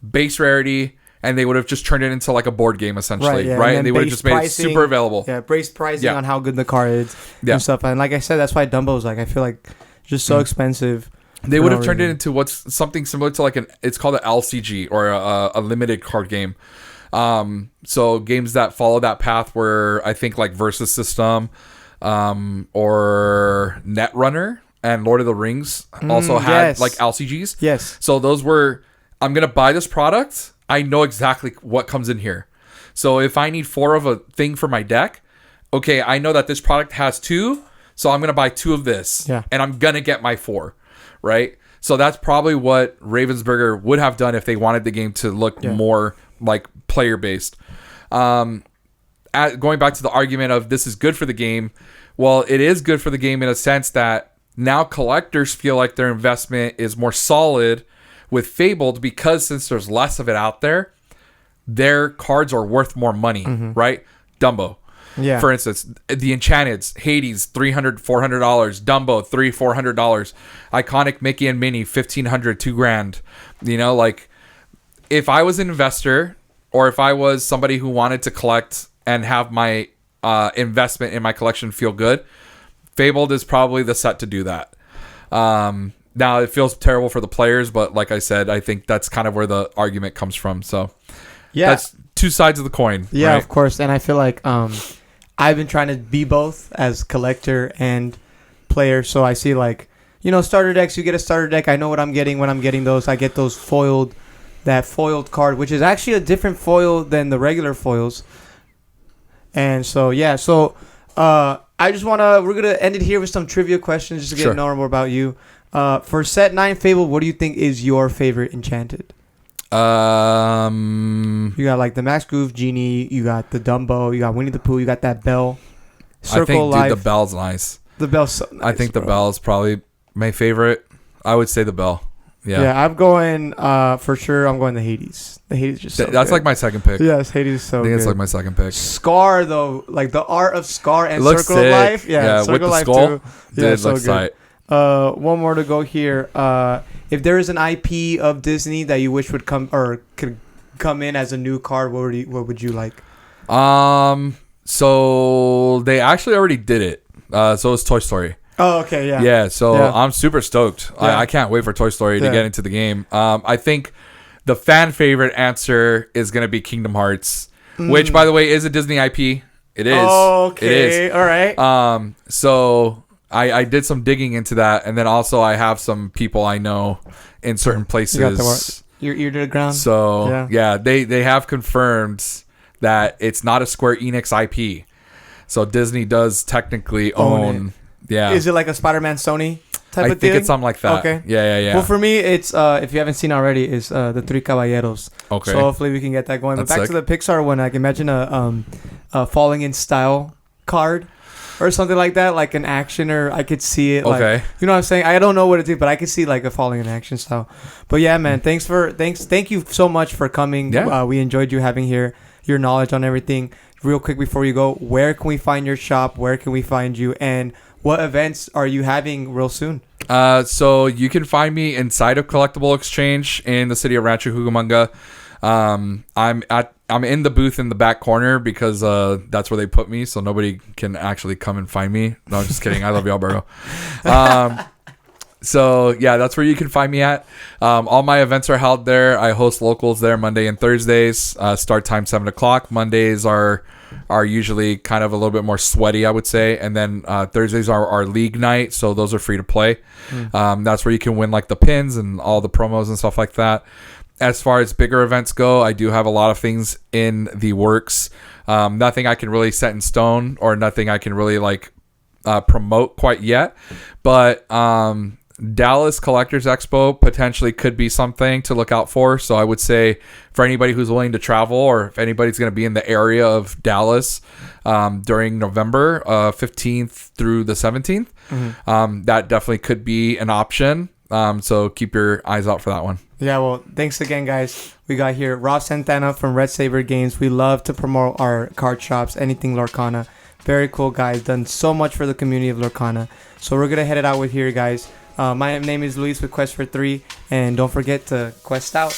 base rarity, and they would have just turned it into like a board game essentially, right? And they would have just made it super available. Yeah, based pricing on how good the card is and stuff. And like I said, that's why Dumbo's like, I feel like just so expensive. They would have turned it into what's something similar to like it's called an LCG, or a limited card game. So games that follow that path, where I think like Versus System, or Netrunner and Lord of the Rings also had like LCGs. Yes. So those were, I'm going to buy this product. I know exactly what comes in here. So if I need 4 of a thing for my deck, okay, I know that this product has 2. So I'm going to buy 2 of this. Yeah. And I'm going to get my 4. Right. So that's probably what Ravensburger would have done if they wanted the game to look more like player based. Going back to the argument of this is good for the game. Well, it is good for the game in a sense that now collectors feel like their investment is more solid with Fabled, because since there's less of it out there, their cards are worth more money, right? Dumbo. Yeah. For instance, the Enchanteds, Hades, $300, $400. Dumbo, $300, $400. Iconic Mickey and Minnie, $1,500, $2,000. Like, if I was an investor, or if I was somebody who wanted to collect and have my investment in my collection feel good, Fabled is probably the set to do that. Now, it feels terrible for the players, but like I said, I think that's kind of where the argument comes from. So, that's two sides of the coin. Yeah, right? Of course. And I feel like I've been trying to be both as collector and player. So I see like, starter decks, you get a starter deck. I know what I'm getting when I'm getting those. I get those that foiled card, which is actually a different foil than the regular foils. And so, I just we're going to end it here with some trivia questions just to get to know more about you. For set 9 Fable, what do you think is your favorite enchanted? You got like the Max Groove Genie, you got the Dumbo, you got Winnie the Pooh, you got that bell. Circle Life. Dude, the bell's nice. The bell's so nice. I think the bell is probably my favorite. I would say the bell. Yeah, I'm going for sure. I'm going to Hades. The Hades is just so That's good. like my second pick. Yes, Hades is so I think good. it's like my second pick. Scar though, like the art of Scar and Looks Circle of sick. Life. Yeah, Circle with the of Life skull. too. Yeah, Dude, so looks good. tight. One more to go here. If there is an IP of Disney that you wish would come or could come in as a new card, what would you like? So they actually already did it. So it's Toy Story. Oh, okay, yeah. Yeah, so Yeah. I'm super stoked. Yeah. I can't wait for Toy Story to Yeah. get into the game. I think the fan favorite answer is going to be Kingdom Hearts, which, by the way, is a Disney IP. It is. Oh, okay. It is. All right. So I did some digging into that, and then also I have some people I know in certain places. You got your ear to the ground. So yeah, they have confirmed that it's not a Square Enix IP. So Disney does technically own. Yeah. Is it like a Spider-Man Sony type I of thing? think it's something like that. Okay. Yeah. Well, for me, it's if you haven't seen already, is the Three Caballeros. Okay. So hopefully we can get that going. That's but back sick. to the Pixar one, I can imagine a Falling in Style card or something like that, like an action, or I could see it. Like, Okay. you know what I'm saying? I don't know what it is, but I could see like a Falling in Action style. But yeah, man, thank you so much for coming. Yeah. We enjoyed you having here, your knowledge on everything. Real quick before you go, where can we find your shop? Where can we find you? And what events are you having real soon? So you can find me inside of Collectible Exchange in the city of Rancho Cucamonga. I'm in the booth in the back corner because that's where they put me, so nobody can actually come and find me. No, I'm just kidding. I love you, Alberto. So yeah, that's where you can find me at. All my events are held there. I host locals there Monday and Thursdays. Start time 7:00. Mondays are usually kind of a little bit more sweaty, I would say, and then Thursdays are our league night, so those are free to play. That's where you can win like the pins and all the promos and stuff like that. As far as bigger events go, I do have a lot of things in the works. Nothing I can really set in stone, or nothing I can really like promote quite yet, but Dallas Collectors Expo potentially could be something to look out for. So I would say for anybody who's willing to travel, or if anybody's going to be in the area of Dallas during November 15th through the 17th, that definitely could be an option. So keep your eyes out for that one. Yeah, well, thanks again, guys. We got here Rob Santana from Red Saber Games. We love to promote our card shops, anything Lorcana. Very cool guys, done so much for the community of Lorcana. So we're going to head it out with here, guys. My name is Luis with Quest for 3, and don't forget to quest out.